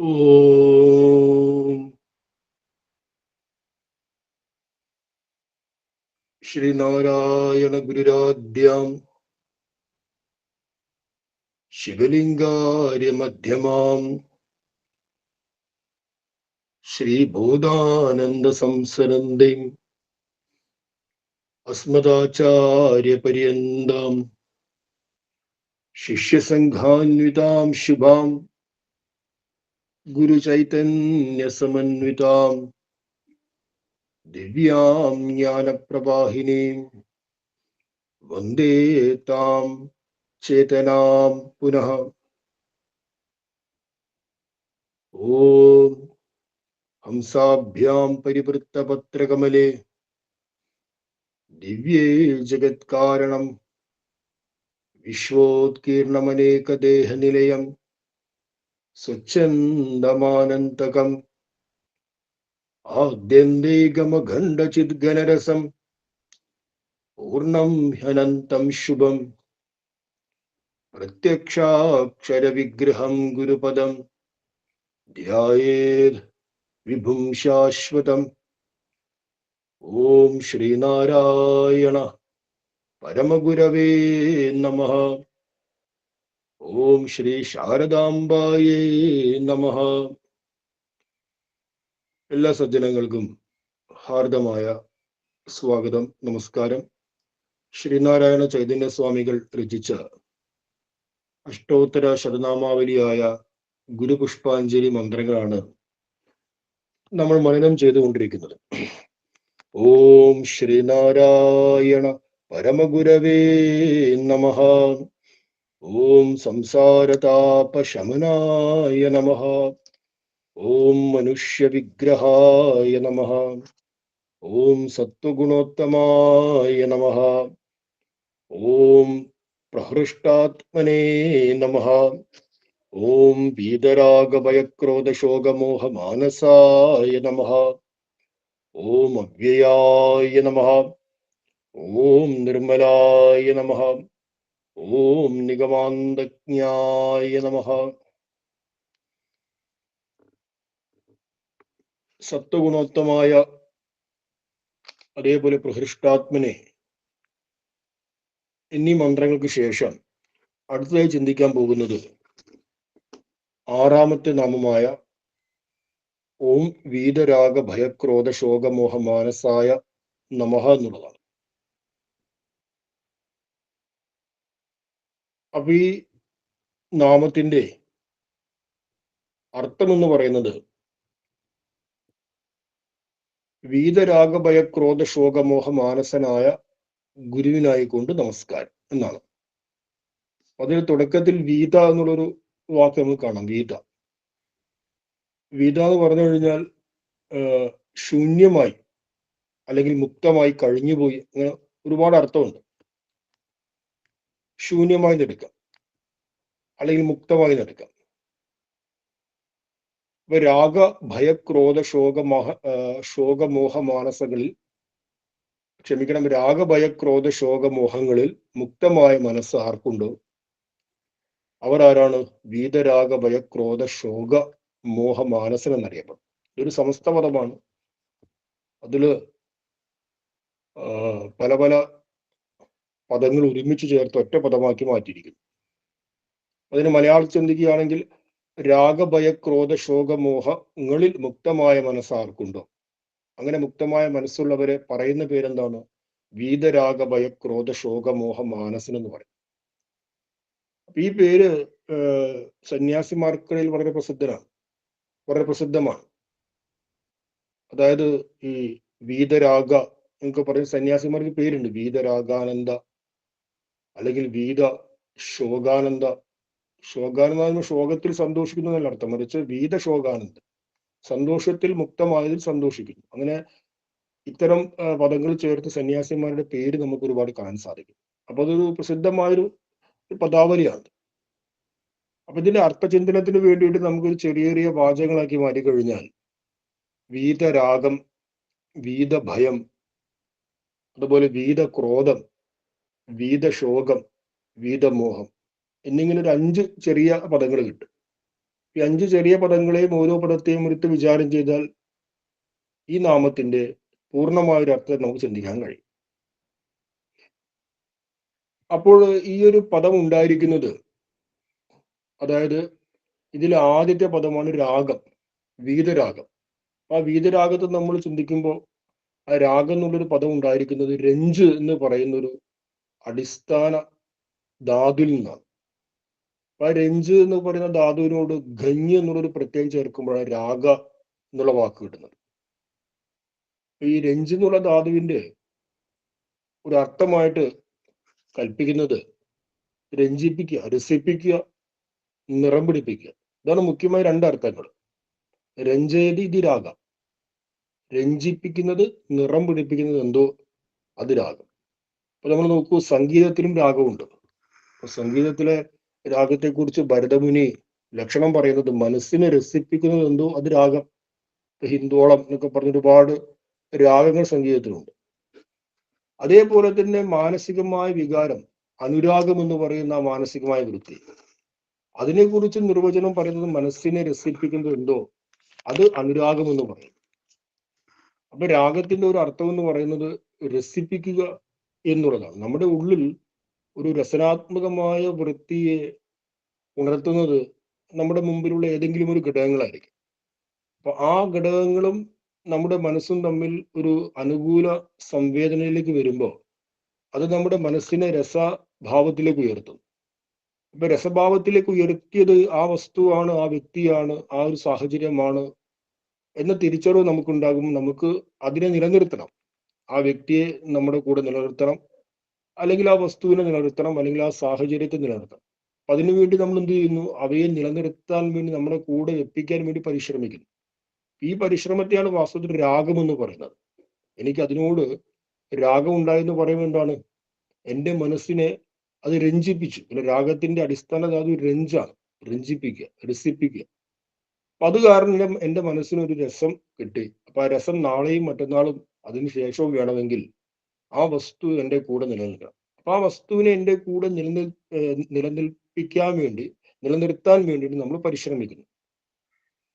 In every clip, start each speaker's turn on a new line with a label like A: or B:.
A: ഓം ശ്രീനാരായണ ഗുരുരാധ്യാം ശിവലിംഗാര്യമധ്യമാം ശ്രീബോധാനന്ദ സംസരന്തം അസ്മദാചാര്യപര്യന്താം ശിഷ്യസംഘാന്വിതാം ശുഭാം ഗുരുചൈതന്യസമന്വിതാം ദിവ്യാം ജ്ഞാനപ്രവാഹിനീം വന്ദേ താം ചേതനാം പുനഃ. ഓം ഹംസാഭ്യാം പരിവൃത്തപത്രകമലേ ദിവ്യേ ജഗത്കാരണം വിശ്വോത്കീർണമനേകദേഹനിലയം സ്വച്ഛന്ദമാനന്തകം ആദ്യന്തേകമഖണ്ഡചിദ്ഗണരസം പൂർണ്ണം ഹ്യനന്തം ശുഭം പ്രത്യക്ഷാക്ഷരവിഗ്രഹം ഗുരുപദം ധ്യായേത് വിഭും ശാശ്വതം. ഓം ശ്രീനാരായണ പരമഗുരവേ നമഃ. ഓം ശ്രീ ശാരദാംബായേ നമഃ. എല്ലാ സജ്ജനങ്ങൾക്കും ഹാർദമായ സ്വാഗതം, നമസ്കാരം. ശ്രീനാരായണ ചൈതന്യ സ്വാമികൾ രചിച്ച അഷ്ടോത്തര ശതനാമാവലിയായ ഗുരുപുഷ്പാഞ്ജലി മന്ത്രങ്ങളാണ് നമ്മൾ മനനം ചെയ്തുകൊണ്ടിരിക്കുന്നത്. ഓം ശ്രീനാരായണ പരമഗുരവേ നമഃ. ഓം സംസാരതാപശമനായ നമഃ. ഓം മനുഷ്യവിഗ്രഹായ നമഃ. ഓം സത്വഗുണോത്തമായ നമഃ. ഓം പ്രഹൃഷ്ടാത്മനേ നമഃ. ഓം വീതരാഗഭയക്രോധശോകമോഹമാനസായ നമഃ. ഓം അവ്യയായ നമഃ. ഓം നിർമ്മലായ നമഃ. ഓം നിഗമാന്തജ്ഞായ നമഃ. സത്വഗുണോത്തമായ അതേപോലെ പ്രഹൃഷ്ടാത്മനെ എന്നീ മന്ത്രങ്ങൾക്ക് ശേഷം അടുത്തതായി ചിന്തിക്കാൻ പോകുന്നത് ആറാമത്തെ നാമമായ ഓം വീതരാഗ ഭയക്രോധ ശോകമോഹ മാനസായ നമഃ എന്നുള്ളതാണ്. അപ്പൊ ഈ നാമത്തിന്റെ അർത്ഥം എന്ന് പറയുന്നത് വീതരാഗ ഭയക്രോധ ശോകമോഹ മാനസനായ ഗുരുവിനായിക്കൊണ്ട് നമസ്കാരം എന്നാണ്. അതിന് തുടക്കത്തിൽ വീത എന്നുള്ളൊരു വാക്ക് നമുക്ക് കാണാം. വീത എന്ന് പറഞ്ഞു കഴിഞ്ഞാൽ ശൂന്യമായി അല്ലെങ്കിൽ മുക്തമായി, കഴിഞ്ഞുപോയി, അങ്ങനെ ഒരുപാട് അർത്ഥമുണ്ട്. ശൂന്യമായി എടുക്കാം, അല്ലെങ്കിൽ മുക്തമായി എടുക്കാം. ഇപ്പൊ രാഗ ഭയക്രോധ ശോകമോഹ മാനസങ്ങളിൽ രാഗഭയക്രോധ ശോകമോഹങ്ങളിൽ മുക്തമായ മനസ്സ് ആർക്കുണ്ടോ അവർ ആരാണ്? വീതരാഗ ഭയക്രോധ ശോക മോഹ മാനസൻ എന്നറിയപ്പെടും. ഇതൊരു സമസ്ത പദമാണ്. അതില് പല പല പദങ്ങൾ ഒരുമിച്ച് ചേർത്ത് ഒറ്റ പദമാക്കി മാറ്റിയിരിക്കുന്നു. അതിന് മലയാളം ചിന്തിക്കുകയാണെങ്കിൽ രാഗഭയക്രോധ ശോകമോഹങ്ങളിൽ മുക്തമായ മനസ്സാർക്കുണ്ടോ, അങ്ങനെ മുക്തമായ മനസ്സുള്ളവരെ പറയുന്ന പേരെന്താണ്? വീതരാഗ ഭയക്രോധ ശോകമോഹ മാനസൻ എന്ന് പറയും. അപ്പൊ ഈ പേര് സന്യാസിമാർക്കിടയിൽ വളരെ പ്രസിദ്ധമാണ്. അതായത് ഈ വീതരാഗ എന്നൊക്കെ പറയുന്ന സന്യാസിമാർക്ക് പേരുണ്ട്. വീതരാഗാനന്ദ, അല്ലെങ്കിൽ വീത ശോകാനന്ദ. ശോകാനന്ദ ശോകത്തിൽ സന്തോഷിക്കുന്നു എന്നല്ല അർത്ഥം, മറിച്ച് വീത ശോകാനന്ദ, സന്തോഷത്തിൽ മുക്തമായതിൽ സന്തോഷിക്കുന്നു. അങ്ങനെ ഇത്തരം പദങ്ങൾ ചേർത്ത് സന്യാസിമാരുടെ പേര് നമുക്ക് ഒരുപാട് കാണാൻ സാധിക്കും. അപ്പൊ അതൊരു പ്രസിദ്ധമായൊരു പദാവലിയാണ്. അപ്പൊ ഇതിന്റെ അർത്ഥചിന്തനത്തിന് വേണ്ടിയിട്ട് നമുക്കൊരു ചെറിയ ചെറിയ വാചകങ്ങളാക്കി മാറ്റിക്കഴിഞ്ഞാൽ വീതരാഗം, വീതഭയം, അതുപോലെ വീതക്രോധം, വീതശോകം, വീതമോഹം എന്നിങ്ങനെ ഒരു 5 ചെറിയ പദങ്ങൾ കിട്ടും. ഈ 5 ചെറിയ പദങ്ങളെയും ഓരോ പദത്തെയും എടുത്ത് വിചാരം ചെയ്താൽ ഈ നാമത്തിന്റെ പൂർണ്ണമായ ഒരു അർത്ഥം നമുക്ക് ചിന്തിക്കാൻ കഴിയും. അപ്പോൾ ഈ ഒരു പദം ഉണ്ടായിരിക്കുന്നത്, അതായത് ഇതിൽ ആദ്യത്തെ പദമാണ് രാഗം, വീതരാഗം. ആ വീതരാഗത്തെ നമ്മൾ ചിന്തിക്കുമ്പോൾ ആ രാഗം എന്നുള്ളൊരു പദം ഉണ്ടായിരിക്കുന്നത് രഞ്ജ് എന്ന് പറയുന്ന ഒരു അടിസ്ഥാന ധാതുവിൽ നിന്നാണ്. ആ രഞ്ജ് എന്ന് പറയുന്ന ധാതുവിനോട് ഗഞ്ഞ് എന്നുള്ളൊരു പ്രത്യയം ചേർക്കുമ്പോഴാണ് രാഗ എന്നുള്ള വാക്ക് കിട്ടുന്നത്. ഈ രഞ്ജ് എന്നുള്ള ധാതുവിന്റെ ഒരു അർത്ഥമായിട്ട് കൽപ്പിക്കുന്നത് രഞ്ജിപ്പിക്കുക, രസിപ്പിക്കുക, നിറം പിടിപ്പിക്കുക. ഇതാണ് മുഖ്യമായ രണ്ട് അർത്ഥങ്ങൾ. രഞ്ജയതി ഇത് രാഗം, രഞ്ജിപ്പിക്കുന്നത്, നിറം പിടിപ്പിക്കുന്നത് എന്തോ അത് രാഗം. അപ്പൊ നമ്മൾ നോക്കൂ, സംഗീതത്തിലും രാഗമുണ്ട്. അപ്പൊ സംഗീതത്തിലെ രാഗത്തെക്കുറിച്ച് ഭരതമുനി ലക്ഷണം പറയുന്നത് മനസ്സിനെ രസിപ്പിക്കുന്നത് എന്തോ അത് രാഗം. ഹിന്ദോളം എന്നൊക്കെ പറഞ്ഞ ഒരുപാട് രാഗങ്ങൾ സംഗീതത്തിലുണ്ട്. അതേപോലെ തന്നെ മാനസികമായ വികാരം, അനുരാഗം എന്ന് പറയുന്ന മാനസികമായ വൃത്തി, അതിനെക്കുറിച്ച് നിർവചനം പറയുന്നത് മനസ്സിനെ രസിപ്പിക്കുന്നത് എന്തോ അത് അനുരാഗം എന്ന് പറയും. അപ്പൊ രാഗത്തിന്റെ ഒരു അർത്ഥം എന്ന് പറയുന്നത് രസിപ്പിക്കുക എന്നുള്ളതാണ്. നമ്മുടെ ഉള്ളിൽ ഒരു രസനാത്മകമായ വൃത്തിയെ ഉണർത്തുന്നത് നമ്മുടെ മുമ്പിലുള്ള ഏതെങ്കിലും ഒരു ഘടകങ്ങളായിരിക്കും. അപ്പൊ ആ ഘടകങ്ങളും നമ്മുടെ മനസ്സും തമ്മിൽ ഒരു അനുകൂല സംവേദനയിലേക്ക് വരുമ്പോൾ അത് നമ്മുടെ മനസ്സിനെ രസഭാവത്തിലേക്ക് ഉയർത്തും. ഇപ്പൊ രസഭാവത്തിലേക്ക് ഉയർത്തിയത് ആ വസ്തുവാണ്, ആ വ്യക്തിയാണ്, ആ ഒരു സാഹചര്യമാണ് എന്ന തിരിച്ചറിവ് നമുക്കുണ്ടാകും. നമുക്ക് അതിനെ നിലനിർത്തണം, ആ വ്യക്തിയെ നമ്മുടെ കൂടെ നിലനിർത്തണം, അല്ലെങ്കിൽ ആ വസ്തുവിനെ നിലനിർത്തണം, അല്ലെങ്കിൽ ആ സാഹചര്യത്തെ നിലനിർത്തണം. അപ്പൊ അതിനുവേണ്ടി നമ്മൾ എന്ത് ചെയ്യുന്നു? അവയെ നിലനിർത്താൻ വേണ്ടി നമ്മുടെ കൂടെ എത്തിക്കാൻ വേണ്ടി പരിശ്രമിക്കുന്നു. ഈ പരിശ്രമത്തെയാണ് വാസ്തവത്തിൽ രാഗം എന്ന് പറയുന്നത്. എനിക്ക് അതിനോട് രാഗം ഉണ്ടായെന്ന് പറയുമ്പോൾ എന്താണ്? എൻ്റെ മനസ്സിനെ അത് രഞ്ജിപ്പിച്ചു. പിന്നെ രാഗത്തിന്റെ അടിസ്ഥാന ധാതു രഞ്ജാണ്, രഞ്ജിപ്പിക്കുക, രസിപ്പിക്കുക. അപ്പൊ അത് കാരണം എൻ്റെ മനസ്സിന് ഒരു രസം കിട്ടി. അപ്പൊ ആ രസം നാളെയും മറ്റന്നാളും അതിന് ശേഷവും വേണമെങ്കിൽ ആ വസ്തു എൻ്റെ കൂടെ നിലനിൽക്കണം. അപ്പൊ ആ വസ്തുവിനെ എൻ്റെ കൂടെ നിലനിൽപ്പിക്കാൻ വേണ്ടി, നിലനിർത്താൻ വേണ്ടിയിട്ട് നമ്മൾ പരിശ്രമിക്കുന്നു.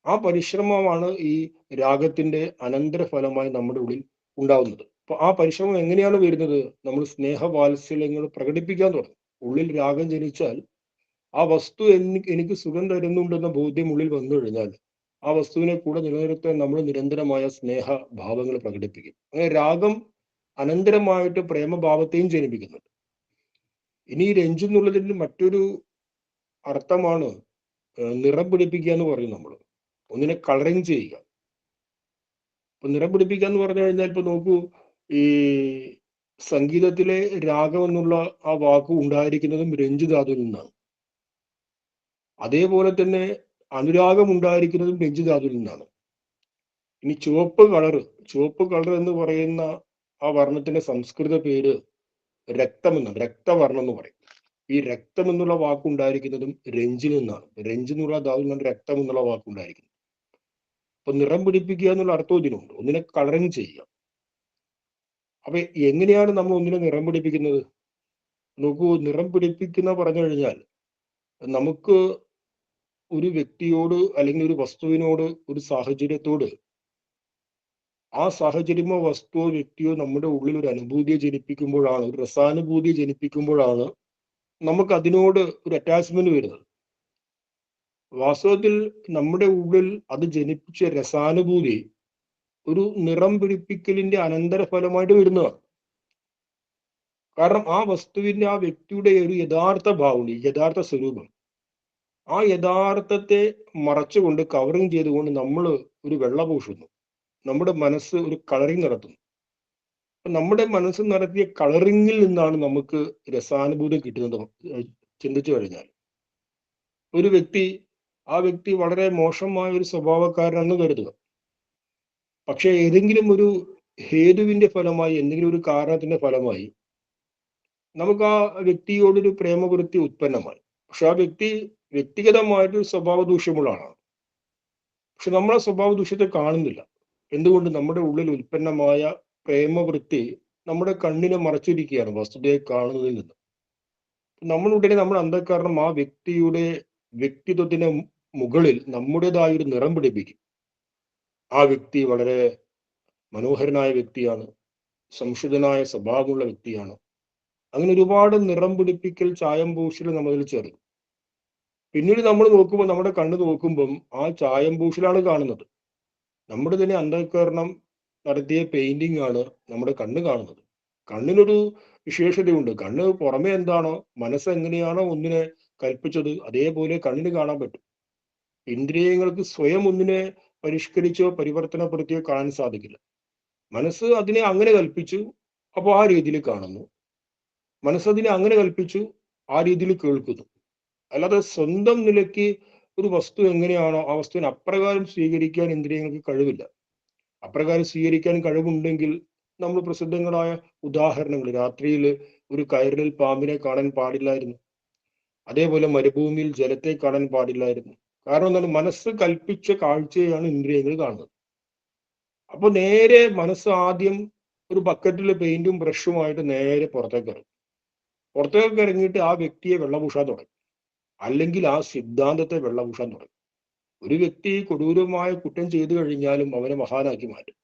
A: ആ പരിശ്രമമാണ് ഈ രാഗത്തിന്റെ അനന്തരഫലമായി നമ്മുടെ ഉള്ളിൽ ഉണ്ടാവുന്നത്. അപ്പൊ ആ പരിശ്രമം എങ്ങനെയാണ് വരുന്നത്? നമ്മൾ സ്നേഹവാത്സല്യങ്ങൾ പ്രകടിപ്പിക്കാൻ തുടങ്ങും. ഉള്ളിൽ രാഗം ജനിച്ചാൽ ആ വസ്തു എനിക്ക് സുഖം തരുന്നുണ്ടെന്ന ബോധ്യം ഉള്ളിൽ വന്നു കഴിഞ്ഞാൽ ആ വസ്തുവിനെ കൂടെ നിലനിർത്താൻ നമ്മൾ നിരന്തരമായ സ്നേഹ ഭാവങ്ങൾ പ്രകടിപ്പിക്കും. അങ്ങനെ രാഗം അനന്തരമായിട്ട് പ്രേമഭാവത്തെയും ജനിപ്പിക്കുന്നുണ്ട്. ഇനി ഈ രഞ്ജു എന്നുള്ളതിന് മറ്റൊരു അർത്ഥമാണ് നിറം പിടിപ്പിക്കുക എന്ന് പറയും നമ്മൾ. ഒന്നിനെ കളറിങ് ചെയ്യുക. ഇപ്പൊ നിറം പിടിപ്പിക്കുക എന്ന് പറഞ്ഞു കഴിഞ്ഞാൽ ഇപ്പൊ നോക്കൂ, ഈ സംഗീതത്തിലെ രാഗം എന്നുള്ള ആ വാക്ക് ഉണ്ടായിരിക്കുന്നതും രഞ്ജു ധാതുവിൽ നിന്നാണ്. അതേപോലെ തന്നെ അനുരാഗം ഉണ്ടായിരിക്കുന്നതും രഞ്ജു ധാതുവിൽ നിന്നാണ്. ഇനി ചുവപ്പ് കളർ എന്ന് പറയുന്ന ആ വർണ്ണത്തിന്റെ സംസ്കൃത പേര് രക്തം എന്നാണ്, രക്തവർണ്ണം എന്ന് പറയും. ഈ രക്തം എന്നുള്ള വാക്കുണ്ടായിരിക്കുന്നതും രഞ്ജിൽ നിന്നാണ്. രഞ്ജ് എന്നുള്ള ധാതുവിൽ നിന്നാണ് രക്തം എന്നുള്ള വാക്കുണ്ടായിരിക്കുന്നത്. അപ്പൊ നിറം പിടിപ്പിക്കുക എന്നുള്ള അർത്ഥവും ഇതിനുണ്ട്. ഒന്നിനെ കളറിങ് ചെയ്യുക. അപ്പൊ എങ്ങനെയാണ് നമ്മൾ ഒന്നിനെ നിറം പിടിപ്പിക്കുന്നത്? നോക്കൂ, നിറം പിടിപ്പിക്കുന്ന പറഞ്ഞു കഴിഞ്ഞാൽ നമുക്ക് ഒരു വ്യക്തിയോട് അല്ലെങ്കിൽ ഒരു വസ്തുവിനോട്, ഒരു സാഹചര്യത്തോട്, ആ സാഹചര്യമോ വസ്തുവോ വ്യക്തിയോ നമ്മുടെ ഉള്ളിൽ ഒരു അനുഭൂതിയെ ജനിപ്പിക്കുമ്പോഴാണ്, ഒരു രസാനുഭൂതിയെ ജനിപ്പിക്കുമ്പോഴാണ് നമുക്ക് അതിനോട് ഒരു അറ്റാച്ച്മെന്റ് വരുന്നത്. വാസ്തവത്തിൽ നമ്മുടെ ഉള്ളിൽ അത് ജനിപ്പിച്ച രസാനുഭൂതി ഒരു നിറം പിടിപ്പിക്കലിന്റെ അനന്തരഫലമായിട്ട് വരുന്നതാണ്. കാരണം ആ വസ്തുവിന്റെ, ആ വ്യക്തിയുടെ ഒരു യഥാർത്ഥ ഭാവം, യഥാർത്ഥ സ്വരൂപം, ആ യഥാർത്ഥത്തെ മറച്ചുകൊണ്ട്, കവറിങ് ചെയ്തുകൊണ്ട് നമ്മൾ ഒരു വെള്ള പൂശുന്നു. നമ്മുടെ മനസ്സ് ഒരു കളറിങ് നടത്തുന്നു. നമ്മുടെ മനസ്സ് നടത്തിയ കളറിങ്ങിൽ നിന്നാണ് നമുക്ക് രസാനുഭൂതി കിട്ടുന്നത്. ചിന്തിച്ചു കഴിഞ്ഞാൽ ഒരു വ്യക്തി, ആ വ്യക്തി വളരെ മോശമായ ഒരു സ്വഭാവക്കാരനാണെന്ന് കരുതുക. പക്ഷെ ഏതെങ്കിലും ഒരു ഹേതുവിന്റെ ഫലമായി, എന്തെങ്കിലും ഒരു കാരണത്തിന്റെ ഫലമായി നമുക്ക് ആ വ്യക്തിയോടൊരു പ്രേമവൃത്തി ഉത്പന്നമായി. പക്ഷെ ആ വ്യക്തി വ്യക്തിഗതമായിട്ടൊരു സ്വഭാവ ദൂഷ്യമുള്ള ആളാണ്. പക്ഷെ നമ്മൾ ആ സ്വഭാവ ദൂഷ്യത്തെ കാണുന്നില്ല. എന്തുകൊണ്ട്? നമ്മുടെ ഉള്ളിൽ ഉത്പന്നമായ പ്രേമവൃത്തി നമ്മുടെ കണ്ണിനെ മറച്ചിരിക്കുകയാണ് വസ്തുതയെ കാണുന്നതിൽ നിന്ന്. നമ്മളുടനെ നമ്മുടെ അന്ധഃകരണം ആ വ്യക്തിയുടെ വ്യക്തിത്വത്തിനെ മുകളിൽ നമ്മുടേതായ ഒരു നിറം പിടിപ്പിക്കും. ആ വ്യക്തി വളരെ മനോഹരനായ വ്യക്തിയാണ്, സംശുദ്ധനായ സ്വഭാവമുള്ള വ്യക്തിയാണ്. അങ്ങനെ ഒരുപാട് നിറം പിടിപ്പിക്കൽ ചായം പൂശൽ നമ്മളിൽ ചേർക്കും. പിന്നീട് നമ്മൾ നോക്കുമ്പോൾ, നമ്മുടെ കണ്ണ് നോക്കുമ്പം ആ ചായം പൂശലാണ് കാണുന്നത്. നമ്മുടെ തന്നെ അന്ധകരണം നടത്തിയ പെയിന്റിംഗ് ആണ് നമ്മുടെ കണ്ണ് കാണുന്നത്. കണ്ണിനൊരു വിശേഷതയുണ്ട്. കണ്ണ് പുറമെ എന്താണോ, മനസ്സ് എങ്ങനെയാണോ ഒന്നിനെ കൽപ്പിച്ചത്, അതേപോലെ കണ്ണിന് കാണാൻ പറ്റും. ഇന്ദ്രിയങ്ങൾക്ക് സ്വയം ഒന്നിനെ പരിഷ്കരിച്ചോ പരിവർത്തനപ്പെടുത്തിയോ കാണാൻ സാധിക്കില്ല. മനസ്സ് അതിനെ അങ്ങനെ കൽപ്പിച്ചു, അപ്പോൾ ആ രീതിയിൽ കാണുന്നു. മനസ്സതിനെ അങ്ങനെ കൽപ്പിച്ചു, ആ രീതിയിൽ കേൾക്കുന്നു. അല്ലാതെ സ്വന്തം നിലയ്ക്ക് ഒരു വസ്തു എങ്ങനെയാണോ ആ വസ്തുവിനെ അപ്രകാരം സ്വീകരിക്കാൻ ഇന്ദ്രിയങ്ങൾക്ക് കഴിവില്ല. അപ്രകാരം സ്വീകരിക്കാൻ കഴിവുണ്ടെങ്കിൽ നമ്മൾ പ്രസിദ്ധങ്ങളായ ഉദാഹരണങ്ങൾ, രാത്രിയിൽ ഒരു കയറിൽ പാമ്പിനെ കാണാൻ പാടില്ലായിരുന്നു, അതേപോലെ മരുഭൂമിയിൽ ജലത്തെ കാണാൻ പാടില്ലായിരുന്നു. കാരണം എന്താണ്? മനസ്സ് കൽപ്പിച്ച കാഴ്ചയാണ് ഇന്ദ്രിയങ്ങൾ കാണുന്നത്. അപ്പൊ നേരെ മനസ്സ് ആദ്യം ഒരു ബക്കറ്റിൽ പെയിന്റും ബ്രഷുമായിട്ട് നേരെ പുറത്തേക്ക് ഇറങ്ങും. പുറത്തേക്ക് ഇറങ്ങിയിട്ട് ആ വ്യക്തിയെ വെള്ളപൂശാൻ തുടങ്ങും, അല്ലെങ്കിൽ ആ സിദ്ധാന്തത്തെ വെള്ളപൂശാൻ തുടങ്ങും. ഒരു വ്യക്തി കൊടൂരമായ കുറ്റം ചെയ്തു കഴിഞ്ഞാലും അവനെ മഹാനാക്കി മാറ്റും.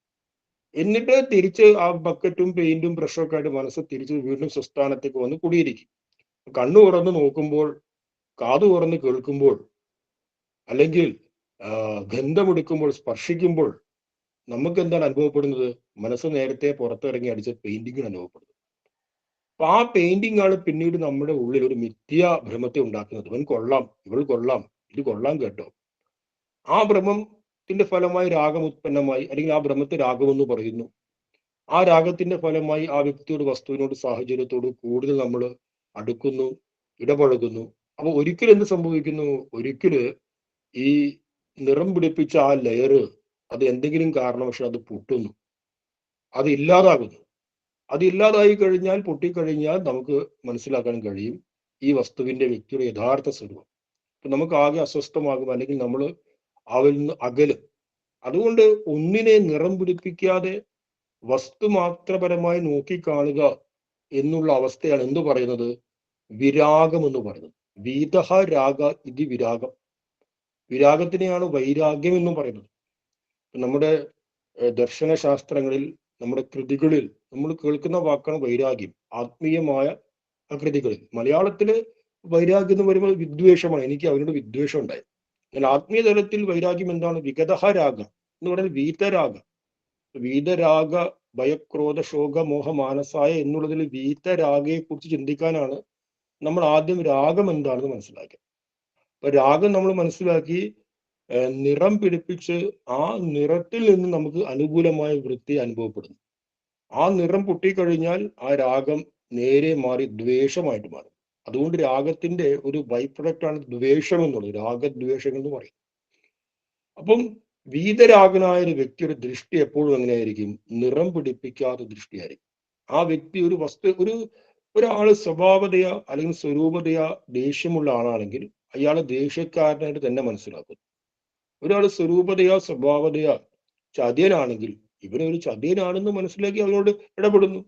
A: എന്നിട്ട് തിരിച്ച് ആ ബക്കറ്റും പെയിന്റും ബ്രഷും ഒക്കെ ആയിട്ട് മനസ്സ് തിരിച്ച് വീണ്ടും സ്വസ്ഥാനത്തേക്ക് വന്ന് കുടിയിരിക്കും. കണ്ണു തുറന്ന് നോക്കുമ്പോൾ, കാതു തുറന്ന് കേൾക്കുമ്പോൾ, അല്ലെങ്കിൽ ഗന്ധമെടുക്കുമ്പോൾ, സ്പർശിക്കുമ്പോൾ നമുക്ക് എന്താണ് അനുഭവപ്പെടുന്നത്? മനസ്സ് നേരത്തെ പുറത്തിറങ്ങി അടിച്ച പെയിന്റിങ്ങിന് അനുഭവപ്പെടുന്നത്. അപ്പൊ ആ പെയിന്റിംഗ് ആണ് പിന്നീട് നമ്മുടെ ഉള്ളിൽ ഒരു മിഥ്യാ ഭ്രമത്തെ ഉണ്ടാക്കുന്നത്. ഇവൻ കൊള്ളാം, ഇവൾ കൊള്ളാം, ഇത് കൊള്ളാം കേട്ടോ. ആ ഭ്രമത്തിന്റെ ഫലമായി രാഗം ഉത്പന്നമായി, അല്ലെങ്കിൽ ആ ഭ്രമത്തെ രാഗമെന്ന് പറയുന്നു. ആ രാഗത്തിന്റെ ഫലമായി ആ വ്യക്തിയോട്, വസ്തുവിനോട്, സാഹചര്യത്തോട് കൂടുതൽ നമ്മൾ അടുക്കുന്നു, ഇടപഴകുന്നു. അപ്പൊ ഒരിക്കലും എന്ത് സംഭവിക്കുന്നു? ഒരിക്കല് ഈ നിറം പിടിപ്പിച്ച ആ ലെയർ, അത് എന്തെങ്കിലും കാരണവശാൽ അത് പൊട്ടുന്നു, അത് ഇല്ലാതാകുന്നു. അത് ഇല്ലാതായി കഴിഞ്ഞാൽ, പൊട്ടിക്കഴിഞ്ഞാൽ നമുക്ക് മനസ്സിലാക്കാൻ കഴിയും ഈ വസ്തുവിന്റെ, വ്യക്തിയുടെ യഥാർത്ഥ സ്വരൂപം. അപ്പൊ നമുക്ക് ആകെ അസ്വസ്ഥമാകും, അല്ലെങ്കിൽ നമ്മൾ അവരിൽ നിന്ന് അകലും. അതുകൊണ്ട് ഒന്നിനെ നിറം പിടിപ്പിക്കാതെ വസ്തു മാത്രപരമായി നോക്കിക്കാണുക എന്നുള്ള അവസ്ഥയാണ് എന്തു പറയുന്നത്? വിരാഗം എന്ന് പറയുന്നത്. വീതഹ രാഗ ഇതി വിരാഗം. വിരാഗത്തിനെയാണ് വൈരാഗ്യം എന്നും പറയുന്നത്. നമ്മുടെ ദർശനശാസ്ത്രങ്ങളിൽ, നമ്മുടെ കൃതികളിൽ നമ്മൾ കേൾക്കുന്ന വാക്കാണ് വൈരാഗ്യം. ആത്മീയമായ കൃതികളിൽ മലയാളത്തില് വൈരാഗ്യം എന്ന് പറയുമ്പോൾ വിദ്വേഷമാണ്. എനിക്ക് അവരോട് വിദ്വേഷം ഉണ്ടായി. എന്നാൽ ആത്മീയ തലത്തിൽ വൈരാഗ്യം എന്താണ്? വിഗതഹ രാഗ എന്ന് പറയുന്നത് വീതരാഗ. വീതരാഗ ഭയക്രോധ ശോക മോഹ മാനസായ എന്നുള്ളതിൽ വീതരാഗയെ കുറിച്ച് ചിന്തിക്കാനാണ് നമ്മൾ ആദ്യം രാഗം എന്താണെന്ന് മനസ്സിലാക്കിയത്. അപ്പൊ രാഗം നമ്മൾ മനസ്സിലാക്കി, നിറം പിടിപ്പിച്ച് ആ നിറത്തിൽ നിന്ന് നമുക്ക് അനുകൂലമായ വൃത്തി അനുഭവപ്പെടുന്നു. ആ നിറം പൊട്ടിക്കഴിഞ്ഞാൽ ആ രാഗം നേരെ മാറി ദ്വേഷമായിട്ട് മാറും. അതുകൊണ്ട് രാഗത്തിന്റെ ഒരു ബൈ പ്രൊഡക്റ്റ് ആണ് ദ്വേഷം എന്നുള്ളത്. രാഗദ്വേഷങ്ങൾ എന്ന് പറയും. അപ്പം വീതരാഗനായ ഒരു വ്യക്തിയുടെ ദൃഷ്ടി എപ്പോഴും എങ്ങനെയായിരിക്കും? നിറം പിടിപ്പിക്കാത്ത ദൃഷ്ടിയായിരിക്കും. ആ വ്യക്തി ഒരു വസ്തു, ഒരാള് സ്വഭാവതയാ അല്ലെങ്കിൽ സ്വരൂപതയാ ദേഷ്യമുള്ള ആളാണെങ്കിൽ അയാളെ ദേഷ്യക്കാരനായിട്ട് തന്നെ മനസ്സിലാക്കും. ഒരാൾ സ്വരൂപതയാ സ്വഭാവതയാ ചതിയനാണെങ്കിൽ ഇവനൊരു ചതിയനാണെന്ന് മനസ്സിലാക്കി അവരോട് ഇടപെടുന്നു.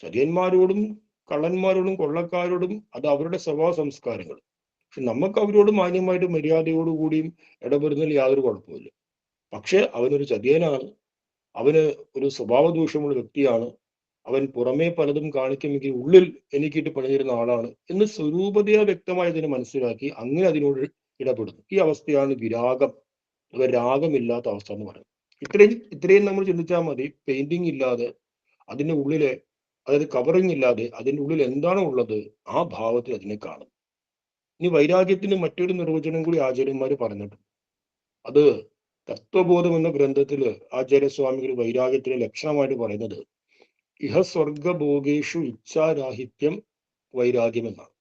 A: ചതിയന്മാരോടും കള്ളന്മാരോടും കൊള്ളക്കാരോടും അത് അവരുടെ സ്വഭാവ സംസ്കാരങ്ങൾ. പക്ഷെ നമുക്ക് അവരോട് മാന്യമായിട്ട് മര്യാദയോടുകൂടിയും ഇടപെടുന്നതിൽ യാതൊരു കുഴപ്പമില്ല. പക്ഷെ അവനൊരു ചതിയനാണ്, അവന് ഒരു സ്വഭാവ ദൂഷ്യമുള്ള വ്യക്തിയാണ്, അവൻ പുറമേ പലതും കാണിക്കുമെങ്കിൽ ഉള്ളിൽ എനിക്കിട്ട് പണിതിരുന്ന ആളാണ് എന്ന് സ്വരൂപതയാ വ്യക്തമായി അതിനെ മനസ്സിലാക്കി അങ്ങനെ അതിനോട് ഇടപെടുന്നു. ഈ അവസ്ഥയാണ് വിരാഗം, രാഗമില്ലാത്ത അവസ്ഥ എന്ന് പറയുന്നത്. ഇത്രയും നമ്മൾ ചിന്തിച്ചാൽ മതി. പെയിന്റിംഗ് ഇല്ലാതെ, അതിന്റെ ഉള്ളിലെ, അതായത് കവറിങ് ഇല്ലാതെ അതിന്റെ ഉള്ളിൽ എന്താണോ ഉള്ളത് ആ ഭാവത്തിൽ അതിനെ കാണും. ഇനി വൈരാഗ്യത്തിന് മറ്റൊരു നിർവചനം കൂടി ആചാര്യന്മാർ പറഞ്ഞിട്ടുണ്ട്. അത് തത്വബോധം എന്ന ഗ്രന്ഥത്തില് ആചാര്യസ്വാമികൾ വൈരാഗ്യത്തിന് ലക്ഷണമായിട്ട് പറയുന്നത് ഇഹ സ്വർഗഭോഗേഷു ഇച്ഛാരാഹിത്യം വൈരാഗ്യം എന്നാണ്.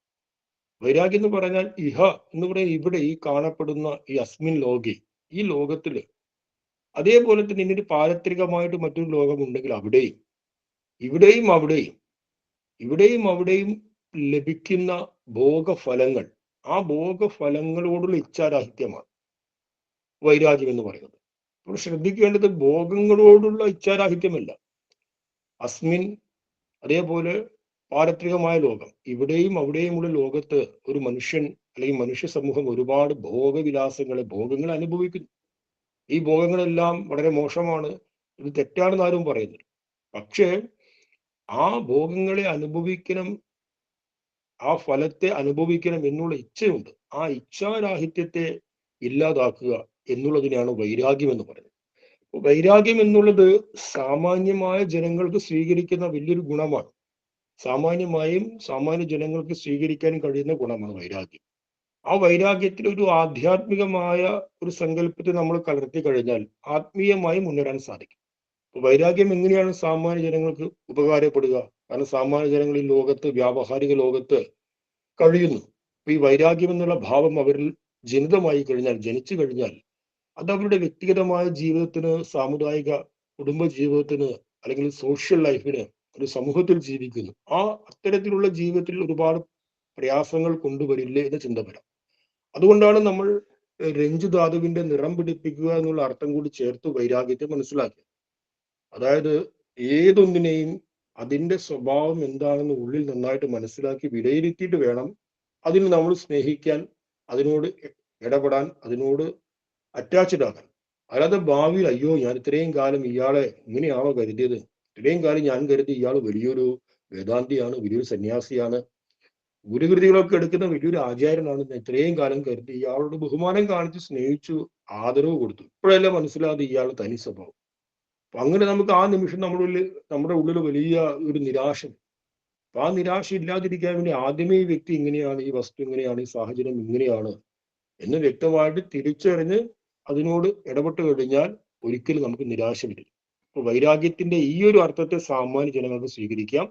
A: വൈരാഗ്യം എന്ന് പറഞ്ഞാൽ ഇഹ എന്ന് പറയുന്നത് ഇവിടെ ഈ കാണപ്പെടുന്ന ഈ അസ്മിൻ ലോകെ, ഈ ലോകത്തില്, അതേപോലെ തന്നെ ഇനി പാരത്രികമായിട്ട് മറ്റൊരു ലോകമുണ്ടെങ്കിൽ അവിടെയും, ഇവിടെയും അവിടെയും, ഇവിടെയും അവിടെയും ലഭിക്കുന്ന ഭോഗഫലങ്ങൾ, ആ ഭോഗഫലങ്ങളോടുള്ള ഇച്ഛാരാഹിത്യമാണ് വൈരാഗ്യം എന്ന് പറയുന്നത്. നമ്മൾ ശ്രദ്ധിക്കേണ്ടത് ഭോഗങ്ങളോടുള്ള ഇച്ഛാരാഹിത്യമല്ല. അസ്മിൻ, അതേപോലെ പാരത്രികമായ ലോകം, ഇവിടെയും അവിടെയുമുള്ള ലോകത്ത് ഒരു മനുഷ്യൻ അല്ലെങ്കിൽ മനുഷ്യ സമൂഹം ഒരുപാട് ഭോഗങ്ങളെ അനുഭവിക്കുന്നു. ഈ ഭോഗങ്ങളെല്ലാം വളരെ മോശമാണ്, ഇത് തെറ്റാണെന്ന് ആരും പറയുന്നില്ല. പക്ഷേ ആ ഭോഗങ്ങളെ അനുഭവിക്കണം, ആ ഫലത്തെ അനുഭവിക്കണം എന്നുള്ള ഇച്ഛയുണ്ട്. ആ ഇച്ഛാരാഹിത്യത്തെ ഇല്ലാതാക്കുക എന്നുള്ളതിനെയാണ് വൈരാഗ്യം എന്ന് പറയുന്നത്. വൈരാഗ്യം എന്നുള്ളത് സാമാന്യമായ ജനങ്ങൾക്ക് സ്വീകരിക്കുന്ന വലിയൊരു ഗുണമാണ്. സാമാന്യ ജനങ്ങൾക്ക് സ്വീകരിക്കാൻ കഴിയുന്ന ഗുണമാണ് വൈരാഗ്യം. ആ വൈരാഗ്യത്തിൽ ഒരു ആധ്യാത്മികമായ ഒരു സങ്കല്പത്തെ നമ്മൾ കലർത്തി കഴിഞ്ഞാൽ ആത്മീയമായി മുന്നേറാൻ സാധിക്കും. വൈരാഗ്യം എങ്ങനെയാണ് സാമാന്യ ജനങ്ങൾക്ക് ഉപകാരപ്പെടുക? കാരണം സാമാന്യ ജനങ്ങൾ ഈ ലോകത്ത്, വ്യാവഹാരിക ലോകത്ത് കഴിയുന്നു. ഈ വൈരാഗ്യം എന്നുള്ള ഭാവം അവരിൽ ജനിച്ചു കഴിഞ്ഞാൽ അത് അവരുടെ വ്യക്തിഗതമായ ജീവിതത്തിന്, സാമുദായിക കുടുംബ ജീവിതത്തിന്, അല്ലെങ്കിൽ സോഷ്യൽ ലൈഫിന്, ഒരു സമൂഹത്തിൽ ജീവിക്കുന്നു, അത്തരത്തിലുള്ള ജീവിതത്തിൽ ഒരുപാട് പ്രയാസങ്ങൾ കൊണ്ടുവരില്ലേ എന്ന ചിന്ത വരാം. അതുകൊണ്ടാണ് നമ്മൾ രഞ്ജു ധാതുവിന്റെ നിറം പിടിപ്പിക്കുക എന്നുള്ള അർത്ഥം കൂടി ചേർത്ത് വൈരാഗ്യത്തെ മനസ്സിലാക്കി. അതായത് ഏതൊന്നിനെയും അതിന്റെ സ്വഭാവം എന്താണെന്ന് ഉള്ളിൽ നന്നായിട്ട് മനസ്സിലാക്കി വിലയിരുത്തിയിട്ട് വേണം അതിന് നമ്മൾ സ്നേഹിക്കാൻ, അതിനോട് ഇടപെടാൻ, അതിനോട് അറ്റാച്ച്ഡ് ആകാൻ. അല്ലാതെ ഭാവിയിൽ അയ്യോ ഞാൻ ഇത്രയും കാലം ഇയാളെ ഇങ്ങനെയാണോ കരുതിയത്, ഇത്രയും കാലം ഞാൻ കരുതി ഇയാൾ വലിയൊരു വേദാന്തിയാണ്, വലിയൊരു സന്യാസിയാണ്, ഗുരുകൃതികളൊക്കെ എടുക്കുന്ന വലിയൊരു ആചാര്യനാണ്, ഇത്രയും കാലം കരുതി ഇയാളോട് ബഹുമാനം കാണിച്ച് സ്നേഹിച്ചു, ആദരവ് കൊടുത്തു, ഇപ്പോഴെല്ലാം മനസ്സിലാതെ ഇയാൾ തനി സ്വഭാവം. അപ്പൊ അങ്ങനെ നമുക്ക് ആ നിമിഷം നമ്മുടെ ഉള്ളിൽ വലിയ ഒരു നിരാശ. അപ്പൊ ആ നിരാശ ഇല്ലാതിരിക്കാൻ വേണ്ടി ആദ്യമേ ഈ വ്യക്തി ഇങ്ങനെയാണ്, ഈ വസ്തു ഇങ്ങനെയാണ്, ഈ സാഹചര്യം ഇങ്ങനെയാണ് എന്ന് വ്യക്തമായിട്ട് തിരിച്ചറിഞ്ഞ് അതിനോട് ഇടപെട്ട് കഴിഞ്ഞാൽ ഒരിക്കലും നമുക്ക് നിരാശ വരില്ല. അപ്പൊ വൈരാഗ്യത്തിന്റെ ഈ ഒരു അർത്ഥത്തെ സാമാന്യ ജനങ്ങൾക്ക് സ്വീകരിക്കാം.